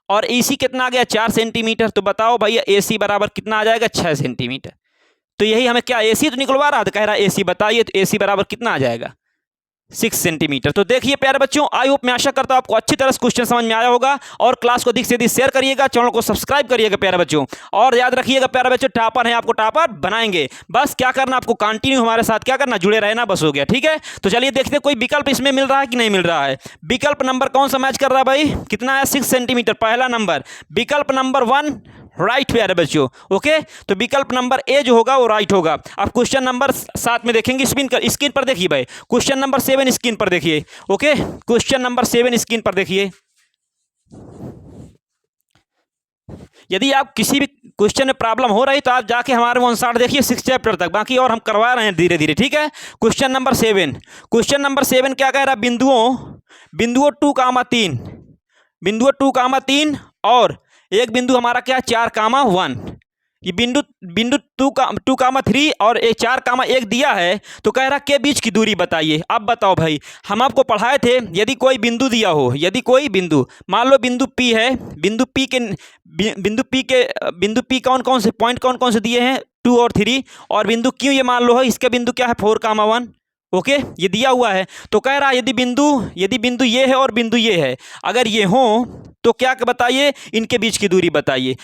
और ईसी कितना आ गया 4 सेंटीमीटर। तो बताओ भैया एसी बराबर कितना आ जाएगा 6 सेंटीमीटर। तो यही हमें क्या एसी तो निकलवा रहा था, कह रहा एसी बताइए, तो एसी बराबर कितना आ जाएगा 6 सेंटीमीटर। तो देखिए प्यारे बच्चों, आई होप मैं आशा करता हूं आपको अच्छी तरह से क्वेश्चन समझ में आया होगा, और क्लास को अधिक से अधिक शेयर करिएगा, चैनल को सब्सक्राइब करिएगा प्यारे बच्चों, और याद रखिएगा प्यारे बच्चों टॉपर हैं, आपको टॉपर बनाएंगे। बस क्या करना, आपको कंटिन्यू हमारे साथ क्या करना, जुड़े रहना, बस हो गया, ठीक है। तो चलिए देखते हैं कोई विकल्प इसमें मिल रहा है कि नहीं मिल रहा है। विकल्प नंबर कौन सा मैच कर रहा है भाई, कितना है 6 सेंटीमीटर पहला नंबर, विकल्प नंबर 1 राइट प्यारे बच्चों। ओके, तो विकल्प नंबर ए जो होगा वो राइट होगा। अब क्वेश्चन नंबर 7 में देखेंगे, स्क्रीन पर देखिए भाई, क्वेश्चन नंबर 7 स्क्रीन पर देखिए। ओके, क्वेश्चन नंबर 7 स्क्रीन पर देखिए। यदि आप किसी भी क्वेश्चन में प्रॉब्लम हो रही तो आप जाके हमारे 1 शॉट देखिए 6 चैप्टर तक, बाकी और हम करवा रहे हैं धीरे धीरे, ठीक है। क्वेश्चन नंबर 7 क्या कह रहा है, बिंदुओं 2,3, बिंदुओं 2,3 और एक बिंदु हमारा क्या 4,1, ये बिंदु 2,3 और 4,1 दिया है, तो कह रहा के बीच की दूरी बताइए। अब बताओ भाई, हम आपको पढ़ाए थे यदि कोई बिंदु दिया हो, यदि कोई बिंदु मान लो बिंदु P है, बिंदु P कौन कौन से पॉइंट कौन कौन से दिए हैं 2 और 3, और बिंदु Q ये मान लो है, इसका बिंदु क्या है 4,1, ओके ये दिया हुआ है। तो कह रहा है यदि बिंदु ये है और बिंदु ये है, अगर ये हो तो क्या बताइए इनके बीच की दूरी बताइए,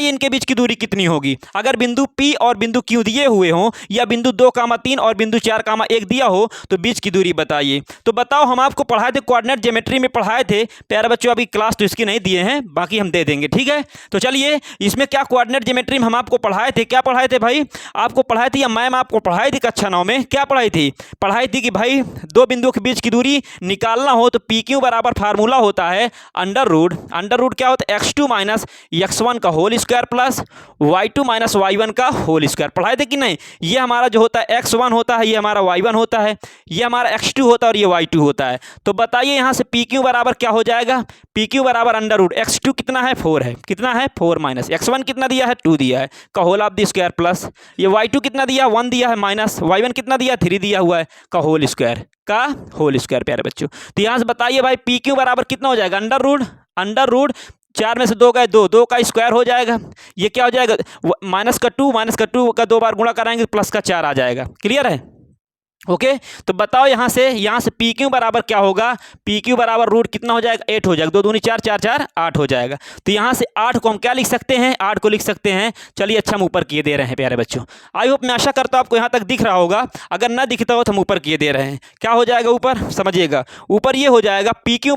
इनके बीच की दूरी कितनी होगी। अगर बिंदु P और बिंदु Q दिए हुए हों, या बिंदु 2,3 और बिंदु 4,1 दिया हो, तो बीच की दूरी बताइए। तो बताओ, हम आपको पढ़ाए थे कोऑर्डिनेट ज्योमेट्री में पढ़ाए थे प्यारे बच्चों, अभी क्लास तो इसकी नहीं दिए हैं, बाकी हम दे देंगे, ठीक है। तो चलिए, इसमें क्या कोऑर्डिनेट ज्योमेट्री में हम आपको पढ़ाए थे, क्या पढ़ाए थे भाई, आपको पढ़ाए थे या मैम आपको पढ़ाई थी कक्षा 9 में, क्या पढ़ाई थी कि भाई दो बिंदुओं के बीच की दूरी निकालना हो तो PQ बराबर फार्मूला होता है अंडर रूट अंडर रूट क्या होता है x2 माइनस x1 का whole square plus y2 minus y1 का होल स्क्वायर। पढ़ाए थे कि नहीं? ये हमारा जो होता है x1 होता है, ये हमारा y1 होता है, ये हमारा x2 होता है और ये y2 होता है। तो बताइए यहाँ से PQ बराबर क्या हो जाएगा? PQ बराबर अंडर रूट x2 कितना है 4 है, कितना है 4 माइनस x1 कितना दिया है 2 दिया है का whole of the square plus ये y2 कितना दिया 1 दिया है माइनस y1 कितना दिया 3 दिया हुआ है का होल स्क्वायर प्यारे बच्चों। तो यहाँ से बताइए भाई PQ बराबर कितना हो जाएगा? अंडर रूट 4 में से 2 गए 2 का स्क्वायर हो जाएगा। ये क्या हो जाएगा? माइनस का 2 का 2 बार गुणा कराएंगे प्लस का 4 आ जाएगा। क्लियर है? ओके तो बताओ यहाँ से PQ बराबर क्या होगा? PQ बराबर रूट कितना हो जाएगा? 8 हो जाएगा। 2 दूनी 4 4 4 8 हो जाएगा। तो यहाँ से 8 को हम क्या लिख सकते हैं? 8 को लिख सकते हैं। चलिए अच्छा हम ऊपर किए दे रहे हैं प्यारे बच्चों। आई होप मैं आशा करता हूँ आपको यहाँ तक दिख रहा होगा। अगर ना दिखता हो तो हम ऊपर किए दे रहे हैं। क्या हो जाएगा ऊपर? समझिएगा ऊपर ये हो जाएगा PQ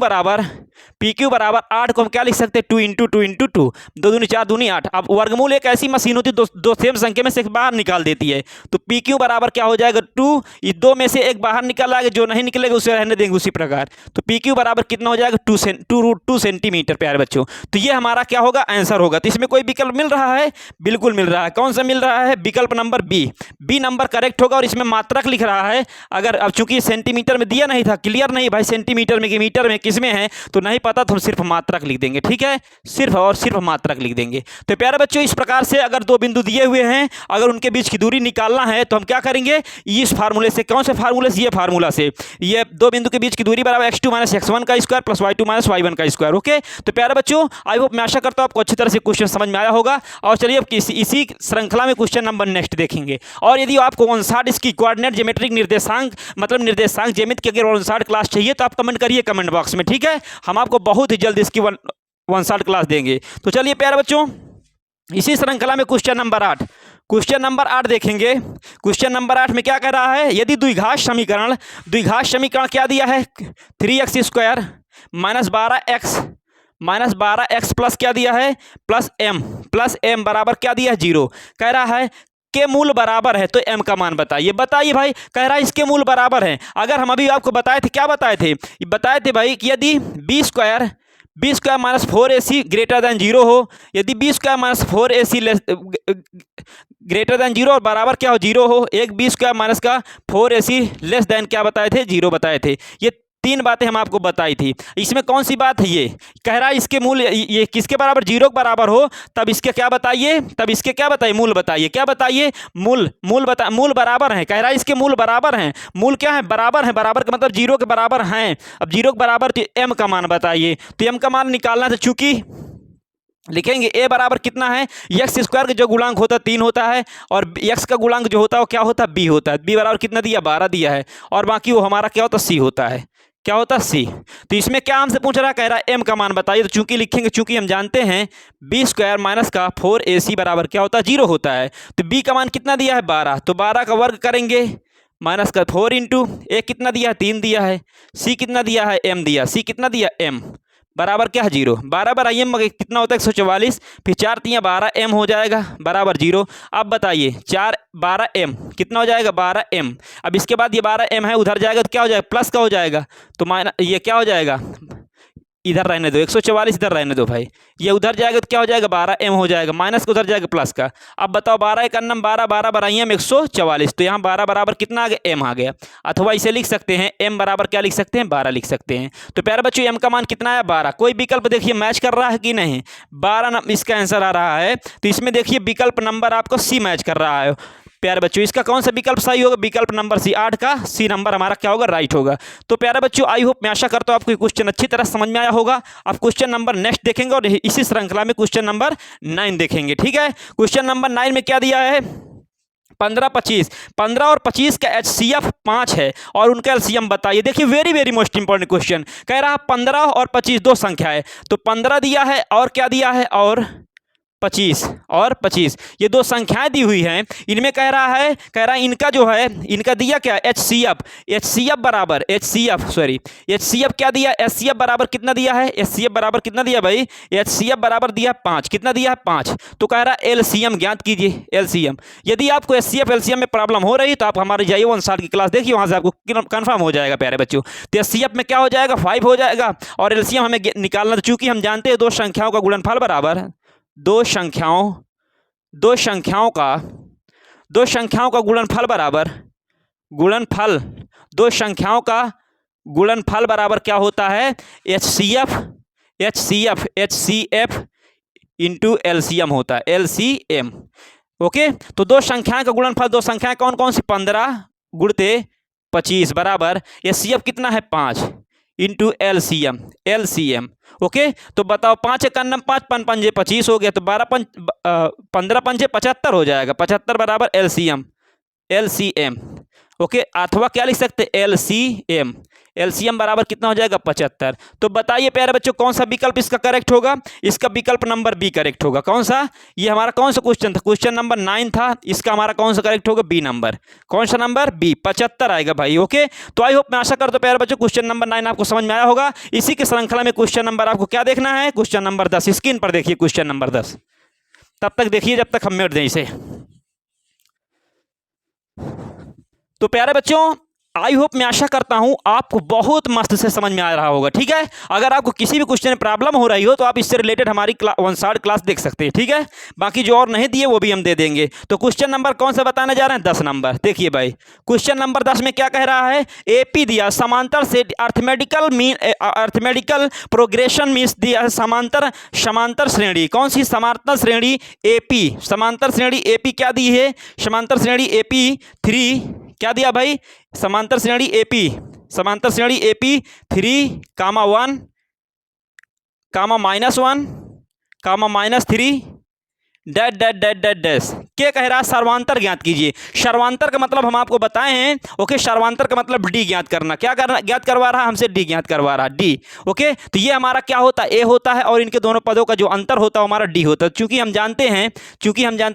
बराबर 8 को हम क्या लिख सकते हैं? 2 इंटू 2 इंटू 2 2 दूनी 4 दूनी 8। अब वर्गमूल एक ऐसी मशीन होती है दो सेम संख्या में से एक बाहर निकाल देती है। तो PQ बराबर क्या हो जाएगा? 2 इस 2 में से एक बाहर निकल आएगा, जो नहीं निकलेगा उसे रहने देंगे उसी प्रकार। तो PQ बराबर कितना हो जाएगा? 2 सेंटीमीटर प्यारे बच्चों। तो ये हमारा क्या होगा? आंसर होगा। तो इसमें कोई विकल्प मिल रहा है? बिल्कुल मिल रहा है। कौन सा मिल रहा है? विकल्प नंबर बी नंबर करेक्ट होगा। और इसमें मात्रक लिख रहा है। अगर अब चूंकि सेंटीमीटर में दिया नहीं था, क्लियर नहीं भाई सेंटीमीटर में कि मीटर में किस में है तो नहीं पता, तो हम सिर्फ मात्रक लिख देंगे। ठीक है, सिर्फ और सिर्फ मात्रक लिख देंगे। तो प्यारे बच्चों इस प्रकार से अगर 2 बिंदु दिए हुए हैं, अगर उनके बीच की दूरी निकालना है तो हम क्या करेंगे? इस फार्मूले से। कौन से फार्मूले से? ये फार्मूला से। ये 2 बिंदु के बीच की दूरी बराबर x2 माइनस x1 का square plus y2 minus y1 का स्क्वायर। ओके तो प्यारे बच्चों आई होप मैं आशा करता हूं आपको अच्छी तरह से क्वेश्चन समझ में आया होगा। और चलिए अब इसी श्रृंखला में क्वेश्चन नंबर नेक्स्ट देखेंगे। और यदि आपको 59 इसकी कोऑर्डिनेट ज्योमेट्रिक निर्देशांक मतलब निर्देशांक ज्यामिति की अगर 59 क्लास चाहिए तो आप कमेंट करिए कमेंट बॉक्स में। ठीक है, हम आपको बहुत ही जल्द इसकी 59 क्लास देंगे। तो चलिए प्यारे बच्चों इसी श्रृंखला में क्वेश्चन नंबर 8 देखेंगे। क्वेश्चन नंबर 8 में क्या कह रहा है? यदि द्विघात समीकरण क्या दिया है? 3x square minus 12x plus क्या दिया है? प्लस m बराबर क्या दिया है? 0। कह रहा है के मूल बराबर है तो m का मान बताइए। बताइए भाई, कह रहा है इसके मूल बराबर हैं। अगर हम अभी आपको बताए थे, क्या बताए थे भाई कि यदि b square minus 4ac greater than 0 हो, यदि b square minus 4ac greater than 0 और बराबर क्या हो? 0 हो, एक b स्क्वायर माइनस का 4ac लेस दैन क्या बताए थे? 0 बताए थे। ये 3 बातें हम आपको बताई थी। इसमें कौन सी बात है? ये कह रहा है इसके मूल ये किसके बराबर? 0 के बराबर हो तब इसके क्या बताइए? मूल बताइए। क्या बताइए? मूल बराबर हैं। कह रहा है इसके मूल बराबर हैं। मूल क्या है? बराबर है। बराबर का मतलब 0 के बराबर हैं। अब 0 के बराबर तो m का मान बताइए। तो m का मान निकालना था, चूंकि लिखेंगे a बराबर कितना है? x स्क्वायर का जो गुणांक होता है 3 होता है और x का गुणांक जो होता है वो क्या होता है? b होता है। b बराबर कितना दिया? 12 दिया है। और बाकी वो हमारा क्या होता है? c होता है। क्या होता है? c। तो इसमें क्या हमसे पूछ रहा है? कह रहा है m का मान बताइए। तो चूंकि लिखेंगे, चूंकि हम जानते हैं b स्क्वायर माइनस का 4ac बराबर क्या होता है? 0 होता है। तो b का मान कितना दिया है? 12। तो 12 का वर्ग करेंगे माइनस का 4 इंटू a कितना दिया है? 3 दिया है। c कितना दिया है? m दिया। c कितना दिया? m बराबर क्या है? 0। 12 बार m कितना होता है? 144। फिर 4 3 12 m हो जाएगा बराबर 0। अब बताइए 4 12 m कितना हो जाएगा? 12 m। अब इसके बाद ये 12 m है, उधर जाएगा तो क्या हो जाएगा? प्लस का हो जाएगा। तो माइनस ये क्या हो जाएगा? इधर रहने दो, 144 इधर रहने दो भाई। ये उधर जाएगा तो क्या हो जाएगा? 12 m हो जाएगा। माइनस का उधर जाएगा प्लस का। अब बताओ 12 एक अन्नम 12 12 बढ़ाइए हम 144। तो यहाँ 12 बराबर कितना आ गया? m आ गया। अथवा इसे लिख सकते हैं m बराबर क्या लिख सकते हैं? 12 लिख सकते हैं। तो प्यारे बच्चों m का मान कितना है? 12। कोई विकल्प देखिए मैच कर रहा है कि नहीं? 12 इसका आंसर आ रहा है। तो इसमें देखिए विकल्प नंबर आपको सी मैच कर रहा है। प्यारे बच्चों इसका कौन सा विकल्प सही होगा? विकल्प नंबर सी। 8 का सी नंबर हमारा क्या होगा? राइट होगा। तो प्यारे बच्चों आई होप मैं आशा करता हूँ आपको क्वेश्चन अच्छी तरह समझ में आया होगा। अब क्वेश्चन नंबर नेक्स्ट देखेंगे और इसी श्रृंखला में क्वेश्चन नंबर 9 देखेंगे। ठीक है, क्वेश्चन नंबर 9 में क्या दिया है? 15 25 15 और 25 का HCF 5 है और उनका LCM बताइए। देखिए very very most important question. कह रहा है 15 और 25 दो संख्या है। तो 15 दिया है और क्या दिया है? और 25 और 25, ये दो संख्याएं दी हुई हैं। इनमें कह रहा है इनका जो है, इनका दिया क्या, HCF बराबर HCF क्या दिया, HCF बराबर कितना दिया है, HCF बराबर कितना दिया भाई, HCF बराबर दिया 5, कितना दिया है 5। तो कह रहा है LCM ज्ञात कीजिए, LCM। यदि आपको HCF LCM में प्रॉब्लम हो रही तो आप हमारे जाइए 1 साल की क्लास देखिए, वहां से आपको कंफर्म हो जाएगा प्यारे बच्चों। तो HCF में क्या हो जाएगा, 5 हो जाएगा, और LCM हमें निकालना, तो चूंकि हम जानते हैं दो संख्याओं का गुणनफल बराबर, दो संख्याओं का गुणनफल बराबर, दो संख्याओं का गुणनफल बराबर क्या होता है, HCF इंटू LCM होता है, LCM। ओके, तो दो संख्याएं का गुणनफल, दो संख्याएं कौन कौन सी, 15 गुणते 25 बराबर HCF कितना है 5 इंटू LCM। ओके, तो बताओ 5 एक 5, 5 पंजे 25 हो गया, तो 15 पंजे 75 हो जाएगा, 75 बराबर LCM। ओके, अथवा क्या लिख सकते, LCM बराबर कितना हो जाएगा 75। तो बताइए प्यारे बच्चों कौन सा विकल्प इसका करेक्ट होगा, इसका विकल्प नंबर बी करेक्ट होगा। कौन सा, ये हमारा कौन सा क्वेश्चन था, क्वेश्चन नंबर 9 था, इसका हमारा कौन सा करेक्ट होगा, बी नंबर। कौन सा नंबर, बी, 75 आएगा भाई। ओके, तो आई होप, मैं आशा करता हूं प्यारे बच्चों क्वेश्चन नंबर 9 आपको समझ में आया होगा। इसी की श्रृंखला में क्वेश्चन नंबर आपको क्या देखना है, क्वेश्चन नंबर 10, स्क्रीन पर देखिए क्वेश्चन नंबर 10, तब तक देखिए जब तक हम मिट दें इसे। तो प्यारे बच्चों आई होप, मैं आशा करता हूं आपको बहुत मस्त से समझ में आ रहा होगा। ठीक है, अगर आपको किसी भी क्वेश्चन में प्रॉब्लम हो रही हो तो आप इससे रिलेटेड हमारी 1 शॉर्ट क्लास देख सकते हैं। ठीक है, बाकी जो और नहीं दिए वो भी हम दे देंगे। तो क्वेश्चन नंबर कौन सा बताने जा रहे हैं, 10 नंबर। देखिए भाई, क्वेश्चन नंबर 10 में क्या कह रहा है, AP दिया, समांतर से अर्थमेटिकल प्रोग्रेशन मीन्स दिया है, समांतर श्रेणी। कौन सी, समांतर श्रेणी AP, समांतर श्रेणी AP क्या दी है, समांतर श्रेणी AP 3 क्या दिया भाई, समांतर श्रेणी AP 3, -1, -3 डैश क्या कह रहा है, सर्वांतर ज्ञात कीजिए। सर्वांतर का मतलब हम आपको बताए हैं। ओके, सर्वांतर का मतलब डी ज्ञात करना। क्या करना, ज्ञात करवा रहा है हमसे, डी ज्ञात करवा रहा है, डी। ओके, तो ये हमारा क्या होता है, ए होता है, और इनके दोनों पदों का जो अंतर होता है हमारा डी होता है। चूंकि हम जानते हैं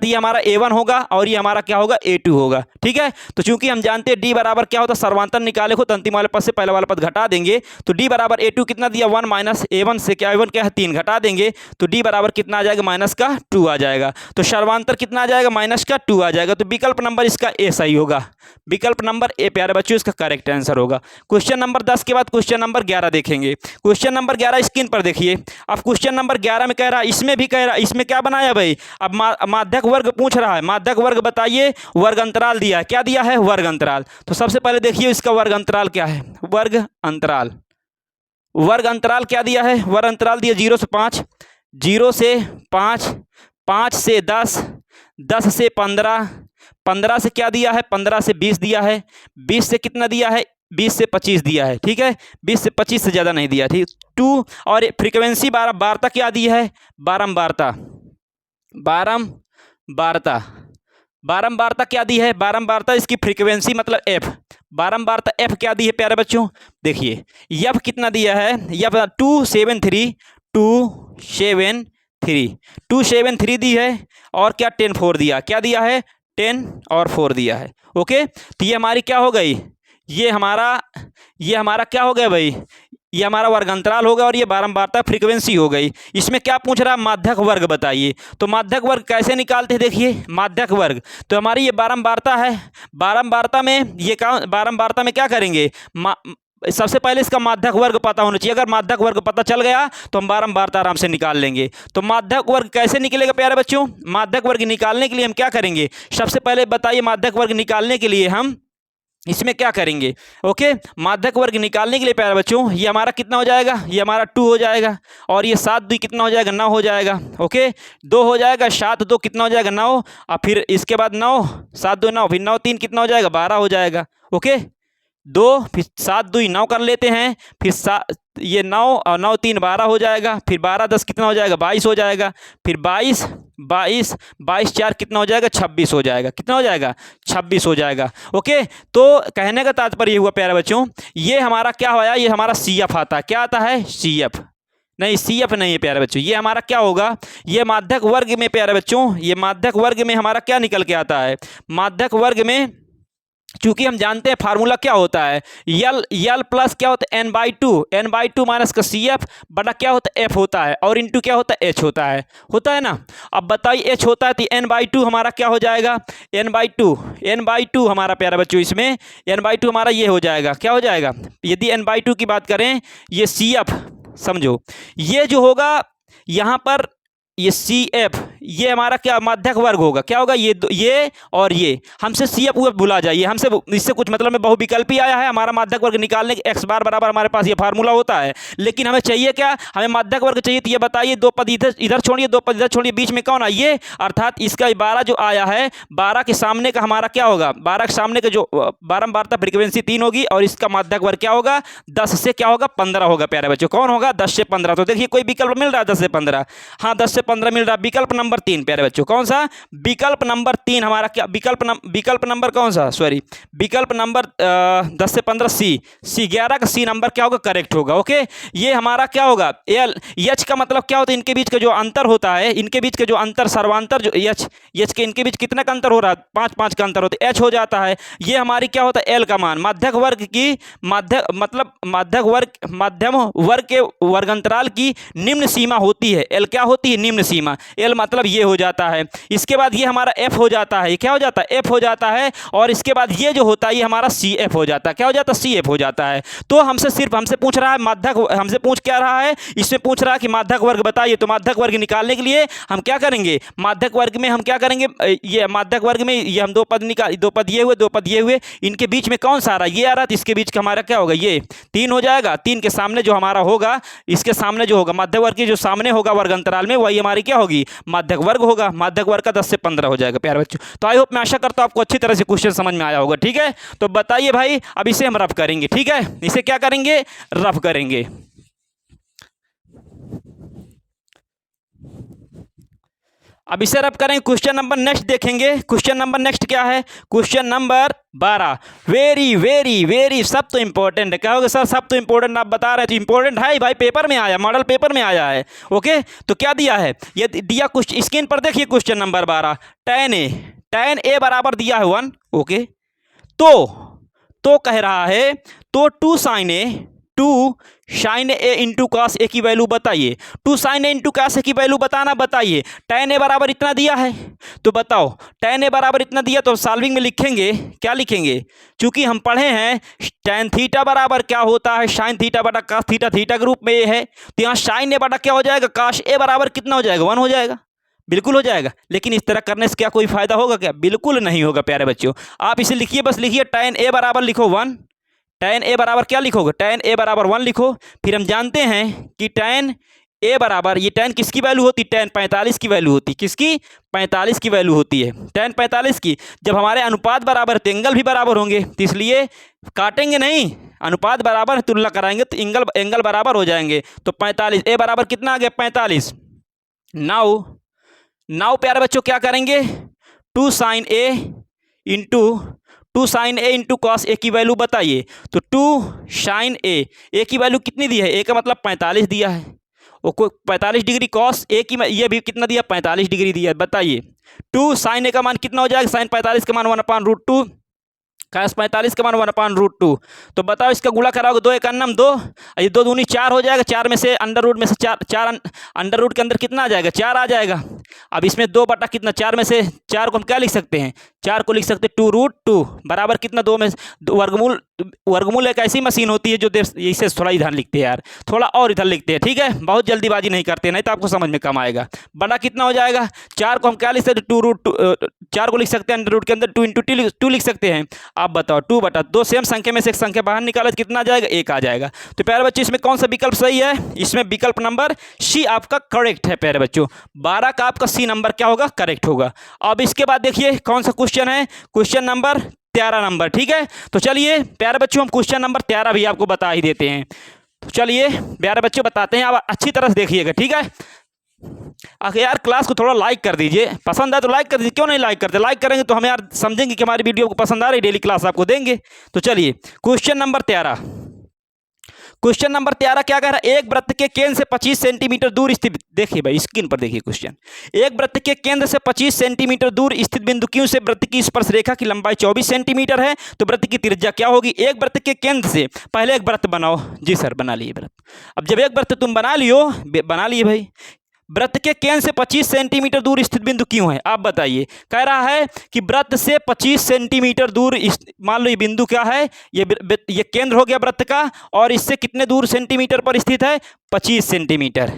ये हमारा A1 होगा और ये हमारा क्या होगा, A2 होगा। ठीक है, तो चूंकि हम जानते हैं डी बराबर क्या होता है, सर्वांतर निकाले हो तो अंतिम वाले पद से पहले वाला पद घटा देंगे, तो डी बराबर A2 कितना दिया, 1 माइनस A1 से क्या, A1 क्या है 3, घटा देंगे तो डी बराबर कितना आ जाएगा, -2 आ जाएगा। तो सर्वांतर कितना आ जाएगा, -2 आ जाएगा। तो विकल्प नंबर इसका ए सही होगा, विकल्प नंबर ए प्यारे बच्चों इसका करेक्ट आंसर होगा। क्वेश्चन नंबर 10 के बाद क्वेश्चन नंबर 11 देखेंगे। क्वेश्चन नंबर 11 स्क्रीन पर देखिए। अब क्वेश्चन नंबर 11 में कह रहा है, इसमें भी कह रहा है, इसमें क्या बनाया भाई, अब माध्यक वर्ग पूछ रहा है। माध्यक वर्ग बताइए, वर्ग अंतराल दिया है, क्या दिया है, वर्ग अंतराल। तो सबसे पहले देखिए इसका वर्ग अंतराल क्या है, वर्ग अंतराल क्या दिया है, वर्ग अंतराल दिया 0 से 5, 0 से 5, 5 से 10, 10 से 15, 15 से क्या दिया है, 15 से 20 दिया है, 20 से कितना दिया है, 20 से 25 दिया है। ठीक है, 20 से 25 से ज़्यादा नहीं दिया। ठीक, 2 और फ्रीक्वेंसी बारंबारता क्या दी है, बारंबारता क्या दी है, बारंबारता इसकी फ्रीक्वेंसी मतलब एफ, बारंबारता एफ क्या दी है प्यारे बच्चों, देखिए एफ कितना दिया है, एफ 273 दी है, और क्या 10 4 दिया, क्या दिया है 10 और 4 दिया है। ओके, तो ये हमारी क्या हो गई, ये हमारा क्या हो गया भाई, ये हमारा वर्ग अंतराल होगा और ये बारंबारता फ्रीक्वेंसी हो गई। इसमें क्या पूछ रहा है, माध्यक वर्ग बताइए। तो माध्यक वर्ग कैसे निकालते हैं, देखिए माध्यक वर्ग, तो हमारी ये बारंबारता है, बारंबारता में क्या करेंगे, सबसे पहले इसका माध्यक वर्ग पता होना चाहिए। अगर माध्यक वर्ग पता चल गया तो हम बारंबारता आराम से निकाल लेंगे। तो माध्यक वर्ग कैसे निकलेगा प्यारे बच्चों, माध्यक वर्ग निकालने के लिए हम क्या करेंगे, सबसे पहले बताइए माध्यक वर्ग निकालने के लिए हम इसमें क्या करेंगे। ओके, माध्यक वर्ग निकालने के लिए प्यारे बच्चों ये हमारा कितना हो जाएगा, ये हमारा 2 हो जाएगा, और ये 7 2 कितना हो जाएगा, 9 हो जाएगा। ओके, 2 हो जाएगा, 7 2 कितना हो जाएगा, 9, और फिर इसके बाद 9, 7 2 9, फिर 9 3 कितना हो जाएगा, 12 हो जाएगा। ओके, 2 फिर 7 2 9 कर लेते हैं, फिर ये 9 और 9 3 12 हो जाएगा, फिर 12 10 कितना हो जाएगा, 22 हो जाएगा, फिर 22 4 कितना हो जाएगा, 26 हो जाएगा। कितना हो जाएगा, 26 हो जाएगा। ओके, तो कहने का तात्पर्य ये हुआ प्यारे बच्चों, ये हमारा क्या होया, ये हमारा CF आता है, क्या आता है CF, नहीं, सी एफ नहीं है प्यारे बच्चों, ये हमारा क्या होगा, ये माध्यक वर्ग में प्यारे बच्चों, ये माध्यक वर्ग में हमारा क्या निकल के आता है, माध्यक वर्ग में चूंकि हम जानते हैं फार्मूला क्या होता है, यल प्लस क्या होता है एन बाई टू माइनस का सी एफ बटा क्या होता है एफ होता है, और इंटू क्या होता है एच होता है ना। अब बताइए एच होता है तो एन बाई टू हमारा क्या हो जाएगा, एन बाई टू हमारा प्यारा बच्चों, इसमें एन बाई टू हमारा ये हो जाएगा, क्या हो जाएगा, यदि एन बाई टू की बात करें, ये सी एफ समझो, ये जो होगा यहाँ पर ये सी एफ, ये हमारा क्या माध्यक वर्ग होगा, क्या होगा, ये और ये, हमसे सी एफ भुला जाइए, हमसे इससे कुछ मतलब में बहुविकल्पी आया है, हमारा माध्यक वर्ग निकालने के एक्स बार बराबर हमारे पास ये फार्मूला होता है, लेकिन हमें चाहिए क्या, हमें माध्यक वर्ग चाहिए, तो ये बताइए दो पद इधर छोड़िए, दो पद इधर छोड़िए, बीच में कौन आइए, अर्थात इसका 12 जो आया है, 12 के सामने का हमारा क्या होगा, 12 के सामने का जो बारंबारता फ्रीक्वेंसी 3 होगी, और इसका माध्यक वर्ग क्या होगा, 10 से क्या होगा 15 होगा प्यारे बच्चों, कौन होगा 10 से 15, तो देखिए कोई विकल्प मिल रहा है 10 से 15, हाँ 10 से 15 मिल रहा है, विकल्प नंबर 3 प्यारे बच्चों, कौन सा, विकल्प नंबर 3 हमारा क्या, विकल्प नंबर कौन सा, सॉरी विकल्प नंबर 10 से 15 सी 11 का सी नंबर क्या होगा, करेक्ट होगा। ओके, ये हमारा क्या होगा, एल एच का मतलब क्या होता है, इनके बीच का जो अंतर होता है, इनके बीच का जो अंतर सर्वांतर जो एच के इनके बीच कितना का अंतर हो रहा है, 5 का अंतर होता है, एच हो जाता है, ये हमारी क्या होता है एल का मान, मध्यक वर्ग की मध्यम वर्ग के वर्गांतराल की निम्न सीमा होती है, एल क्या होती है, निम्न सीमा, एल मतलब ये हो जाता है, इसके बाद ये हमारा एफ हो जाता है, ये क्या हो जाता है एफ हो जाता है, और इसके बाद ये जो होता है ये हमारा सी एफ हो जाता है, क्या हो जाता है सी एफ हो जाता है। तो हमसे पूछ रहा है माध्यक, हमसे पूछ क्या रहा है, इसमें पूछ रहा है कि माध्यक वर्ग बताइए, तो माध्यक वर्ग निकालने के लिए हम क्या करेंगे, माध्यक वर्ग में हम क्या करेंगे, ये माध्यक वर्ग में ये हम दो पद ये हुए, इनके बीच में कौन सा आ रहा है, ये आ रहा है, तो इसके बीच का हमारा क्या होगा, ये 3 हो जाएगा, 3 के सामने जो हमारा होगा, इसके सामने जो होगा मध्य वर्ग के जो सामने होगा वर्ग अंतराल में, वही हमारी क्या होगी माध्यक वर्ग होगा, माध्यक वर्ग का 10 से 15 हो जाएगा प्यारे बच्चों। तो आई होप, मैं आशा करता हूं आपको अच्छी तरह से क्वेश्चन समझ में आया होगा, ठीक है। तो बताइए भाई, अब इसे हम रफ करेंगे, ठीक है, इसे क्या करेंगे, रफ करेंगे। अब इसे रब करेंगे, क्वेश्चन नंबर नेक्स्ट देखेंगे, क्वेश्चन नंबर नेक्स्ट क्या है, question number 12, very very very सब तो इंपॉर्टेंट है, कहोगे सर सब तो इंपॉर्टेंट आप बता रहे हैं, तो इंपॉर्टेंट है भाई, पेपर में आया, मॉडल पेपर में आया है। ओके, तो क्या दिया है, ये दिया कुछ स्क्रीन पर देखिए, क्वेश्चन नंबर 12, tan ए बराबर दिया है 1। ओके, तो कह रहा है, तो 2 sin A into cos A की वैल्यू बताइए, 2 sin A into cos A की वैल्यू बताना, बताइए tan ए बराबर इतना दिया है, तो बताओ tan ए बराबर इतना दिया, तो सॉल्विंग में लिखेंगे, क्या लिखेंगे, चूंकि हम पढ़े हैं tan थीटा बराबर क्या होता है, sin थीटा बटा cos थीटा, थीटा के रूप में ये है, तो यहाँ sin ए बटा क्या हो जाएगा, cos ए बराबर कितना हो जाएगा, 1 हो जाएगा, बिल्कुल हो जाएगा। लेकिन इस तरह करने से क्या कोई फायदा होगा क्या, बिल्कुल नहीं होगा प्यारे बच्चों। आप इसे लिखिए, बस लिखिए tan ए बराबर लिखो 1, tan ए बराबर क्या लिखोगे, tan ए बराबर 1 लिखो। फिर हम जानते हैं कि tan ए बराबर, ये tan किसकी वैल्यू होती है, tan 45 की वैल्यू होती है, किसकी 45 की वैल्यू होती है, tan 45 की। जब हमारे अनुपात बराबर तो एंगल भी बराबर होंगे, तो इसलिए काटेंगे नहीं, अनुपात बराबर तुलना कराएंगे तो एंगल बराबर हो जाएंगे। तो 45 ए बराबर कितना आ गया 45। नाउ प्यारे बच्चों क्या करेंगे, 2 sin A into cos A की वैल्यू बताइए, तो 2 sin ए की वैल्यू कितनी दी है, ए का मतलब 45 दिया है, वो को 45 डिग्री कॉस ए की ये भी कितना दिया 45 डिग्री दिया है, बताइए 2 sin ए का मान कितना हो जाएगा, sin 45 का मान 1/√2, cos 45 का मान 1/√2। तो बताओ इसका गुणा कराओगे, 2 1 2, ये 2 दूनी 4 हो जाएगा, 4 में से अंडर रूट में से 4 अंडर रूट के अंदर कितना आ जाएगा 4 आ जाएगा। अब इसमें 2 बटा कितना, 4 में से 4 को हम क्या लिख सकते हैं, 4 को लिख सकते हैं 2√2 बराबर कितना, 2 में वर्गमूल एक ऐसी मशीन होती है जो इसे थोड़ा इधर लिखते हैं यार, थोड़ा और इधर लिखते हैं, ठीक है, बहुत जल्दीबाजी नहीं करते, नहीं तो आपको समझ में कम आएगा। बड़ा कितना हो जाएगा, 4 को हम क्या लिख सकते हैं 2√2, 4 को लिख सकते हैं अंडर रूट के अंदर 2 × 2 लिख सकते हैं। आप बताओ 2/2 सेम संख्या में से एक संख्या बाहर निकाला तो कितना आ जाएगा, 1 आ जाएगा। तो प्यारे बच्चों इसमें कौन सा विकल्प सही है, इसमें विकल्प नंबर सी आपका करेक्ट है प्यारे बच्चों, 12 का आपका सी नंबर क्या होगा, करेक्ट होगा। अब इसके बाद देखिए कौन सा क्वेश्चन है, क्वेश्चन नंबर 13 नंबर, ठीक है। तो चलिए प्यारे बच्चों हम क्वेश्चन नंबर 13 भी आपको बता ही देते हैं। तो चलिए प्यारे बच्चों बताते हैं, आप अच्छी तरह से देखिएगा, ठीक है। आखिर यार क्लास को थोड़ा लाइक कर दीजिए, पसंद आए तो लाइक कर दीजिए, क्यों नहीं लाइक करते, लाइक करेंगे तो हम यार समझेंगे कि हमारी वीडियो को पसंद आ रही, डेली क्लास आपको देंगे। तो चलिए क्वेश्चन नंबर 13, क्वेश्चन नंबर 13 क्या कह रहा है, एक वृत्त के केंद्र से 25 सेंटीमीटर दूर स्थित, देखिए भाई स्क्रीन पर देखिए क्वेश्चन, एक वृत्त के केंद्र से 25 सेंटीमीटर दूर स्थित बिंदु Q से वृत्त की स्पर्श रेखा की लंबाई 24 सेंटीमीटर है, तो वृत्त की त्रिज्या क्या होगी। एक वृत्त के केंद्र से पहले एक वृत्त बनाओ। जी सर बना लिए वृत्त। अब जब एक वृत्त तुम बना लिए भाई, वृत्त के केंद्र से 25 सेंटीमीटर दूर स्थित बिंदु क्यों है, आप बताइए। कह रहा है कि वृत्त से 25 सेंटीमीटर दूर, मान लो ये बिंदु क्या है, ये केंद्र हो गया वृत्त का, और इससे कितने दूर सेंटीमीटर पर स्थित है, 25 सेंटीमीटर।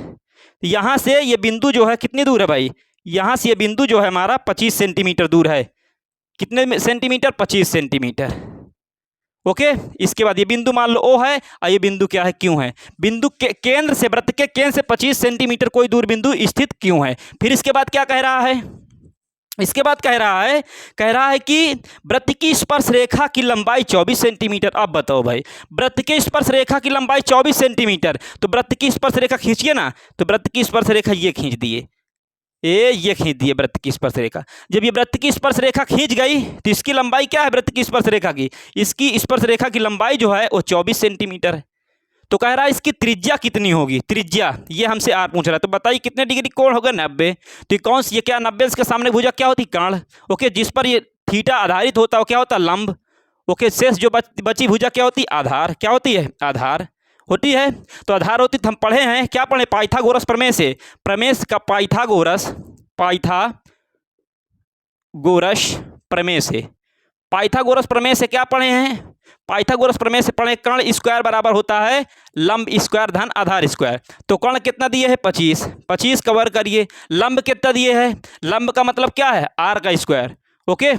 यहां से ये बिंदु जो है कितनी दूर है भाई, यहां से ये बिंदु जो है हमारा 25 सेंटीमीटर दूर है। कितने सेंटीमीटर, 25 सेंटीमीटर। ओके, इसके बाद ये बिंदु मान लो O है और ये बिंदु क्या है, क्यों है। बिंदु के केंद्र से, वृत्त के केंद्र से 25 सेंटीमीटर कोई दूर बिंदु स्थित क्यों है। फिर इसके बाद क्या कह रहा है, इसके बाद कह रहा है कि वृत्त की स्पर्श रेखा की लंबाई 24 सेंटीमीटर। अब बताओ भाई, वृत्त की स्पर्श रेखा की लंबाई 24 सेंटीमीटर, तो वृत्त की स्पर्श रेखा खींचिए ना, तो वृत्त की स्पर्श रेखा ये खींच दिए, ये खींच दिए वृत्त की स्पर्श रेखा। जब ये वृत्त की स्पर्श रेखा खींच गई तो इसकी लंबाई क्या है, वृत्त की स्पर्श रेखा की, इसकी स्पर्श रेखा की लंबाई जो है वो 24 सेंटीमीटर है। तो कह रहा है इसकी त्रिज्या कितनी होगी, त्रिज्या ये हमसे आर पूछ रहा है। तो बताइए कितने डिग्री कोण होगा, 90। तो ये कौन सी, ये क्या 90 के सामने भुजा क्या होती, कर्ण। ओके, जिस पर ये थीटा आधारित होता है वो क्या होता है, लंब। ओके, शेष जो बची भुजा क्या होती, आधार। क्या होती है, आधार होती है। तो आधार होती, हम पढ़े हैं, क्या पढ़े, पाइथागोरस प्रमेय से, प्रमेय का पाइथागोरस प्रमेय से क्या पढ़े हैं, पाइथागोरस प्रमेय से पढ़े, कर्ण स्क्वायर बराबर होता है लंब स्क्वायर धन आधार स्क्वायर। तो कर्ण कितना दिए है, 25 का वर्ग करिए, लंब कितना दिए है, लंब का मतलब क्या है, आर का स्क्वायर। ओके,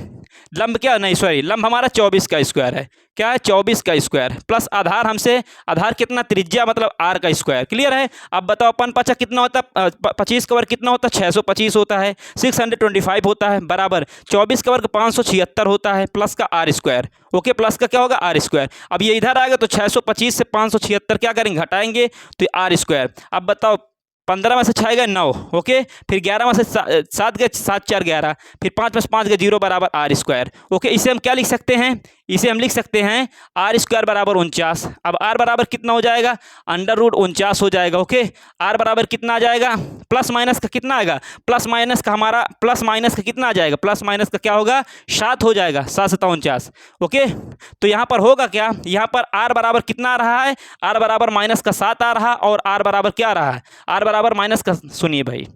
लंब क्या, नहीं सॉरी, लंब हमारा 24 का स्क्वायर है, क्या है, 24 का स्क्वायर, प्लस आधार हमसे, आधार कितना, त्रिज्या मतलब आर का स्क्वायर। क्लियर है। अब बताओ 5×5 कितना होता है, 25 का वर्ग कितना होता है, 625 होता है, 625 होता है, बराबर 24 का वर्ग 576 होता है, प्लस का आर स्क्वायर। ओके, प्लस का क्या होगा, आर स्क्वायर। अब ये इधर आएगा तो 625 से 576 क्या करेंगे, घटाएंगे तो आर स्क्वायर। अब बताओ 15 में से 6 गए 9, ओके, फिर 11 में से 7 गए 7 4 11, फिर 5 में से 5 गए 0 बराबर आर स्क्वायर। ओके, इसे हम क्या लिख सकते हैं, इसे हम लिख सकते हैं आर स्क्वायर बराबर 49। अब आर बराबर कितना हो जाएगा, √49 हो जाएगा। ओके, आर बराबर कितना आ जाएगा, प्लस माइनस का कितना आएगा, प्लस माइनस का हमारा, प्लस माइनस का कितना आ जाएगा, प्लस माइनस का क्या होगा, 7 हो जाएगा, 7 7 49। ओके, तो यहाँ पर होगा क्या, यहाँ पर आर बराबर कितना आ रहा है, आर बराबर -7 आ रहा, और आर बराबर क्या आ रहा है, आर बराबर माइनस का, सुनिए भाई,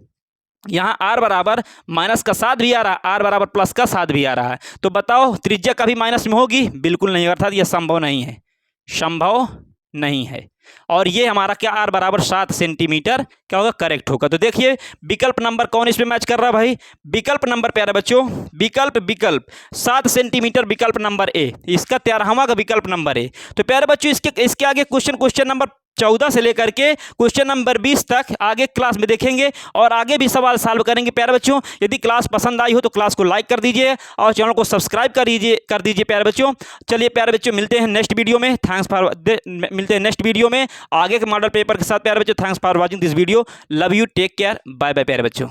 यहाँ आर बराबर -7 भी आ रहा है, आर बराबर +7 भी आ रहा है। तो बताओ त्रिज्या कभी माइनस में होगी, बिल्कुल नहीं, अर्थात यह संभव नहीं है, संभव नहीं है। और ये हमारा क्या, आर बराबर 7 सेंटीमीटर क्या होगा, करेक्ट होगा। तो देखिए विकल्प नंबर कौन इसमें मैच कर रहा है भाई, विकल्प नंबर, प्यारे बच्चों, विकल्प 7 सेंटीमीटर, विकल्प नंबर ए, इसका 13वां का विकल्प नंबर ए। तो प्यारे बच्चों इसके आगे क्वेश्चन नंबर 14 से लेकर के क्वेश्चन नंबर 20 तक आगे क्लास में देखेंगे, और आगे भी सवाल सॉल्व करेंगे। प्यारे बच्चों, यदि क्लास पसंद आई हो तो क्लास को लाइक कर दीजिए और चैनल को सब्सक्राइब कर दीजिए प्यारे बच्चों। चलिए प्यारे बच्चों, मिलते हैं नेक्स्ट वीडियो में, मिलते हैं नेक्स्ट वीडियो में आगे के मॉडल पेपर के साथ। प्यारे बच्चों, thanks for watching this video, love you, take care, bye bye प्यारे बच्चों।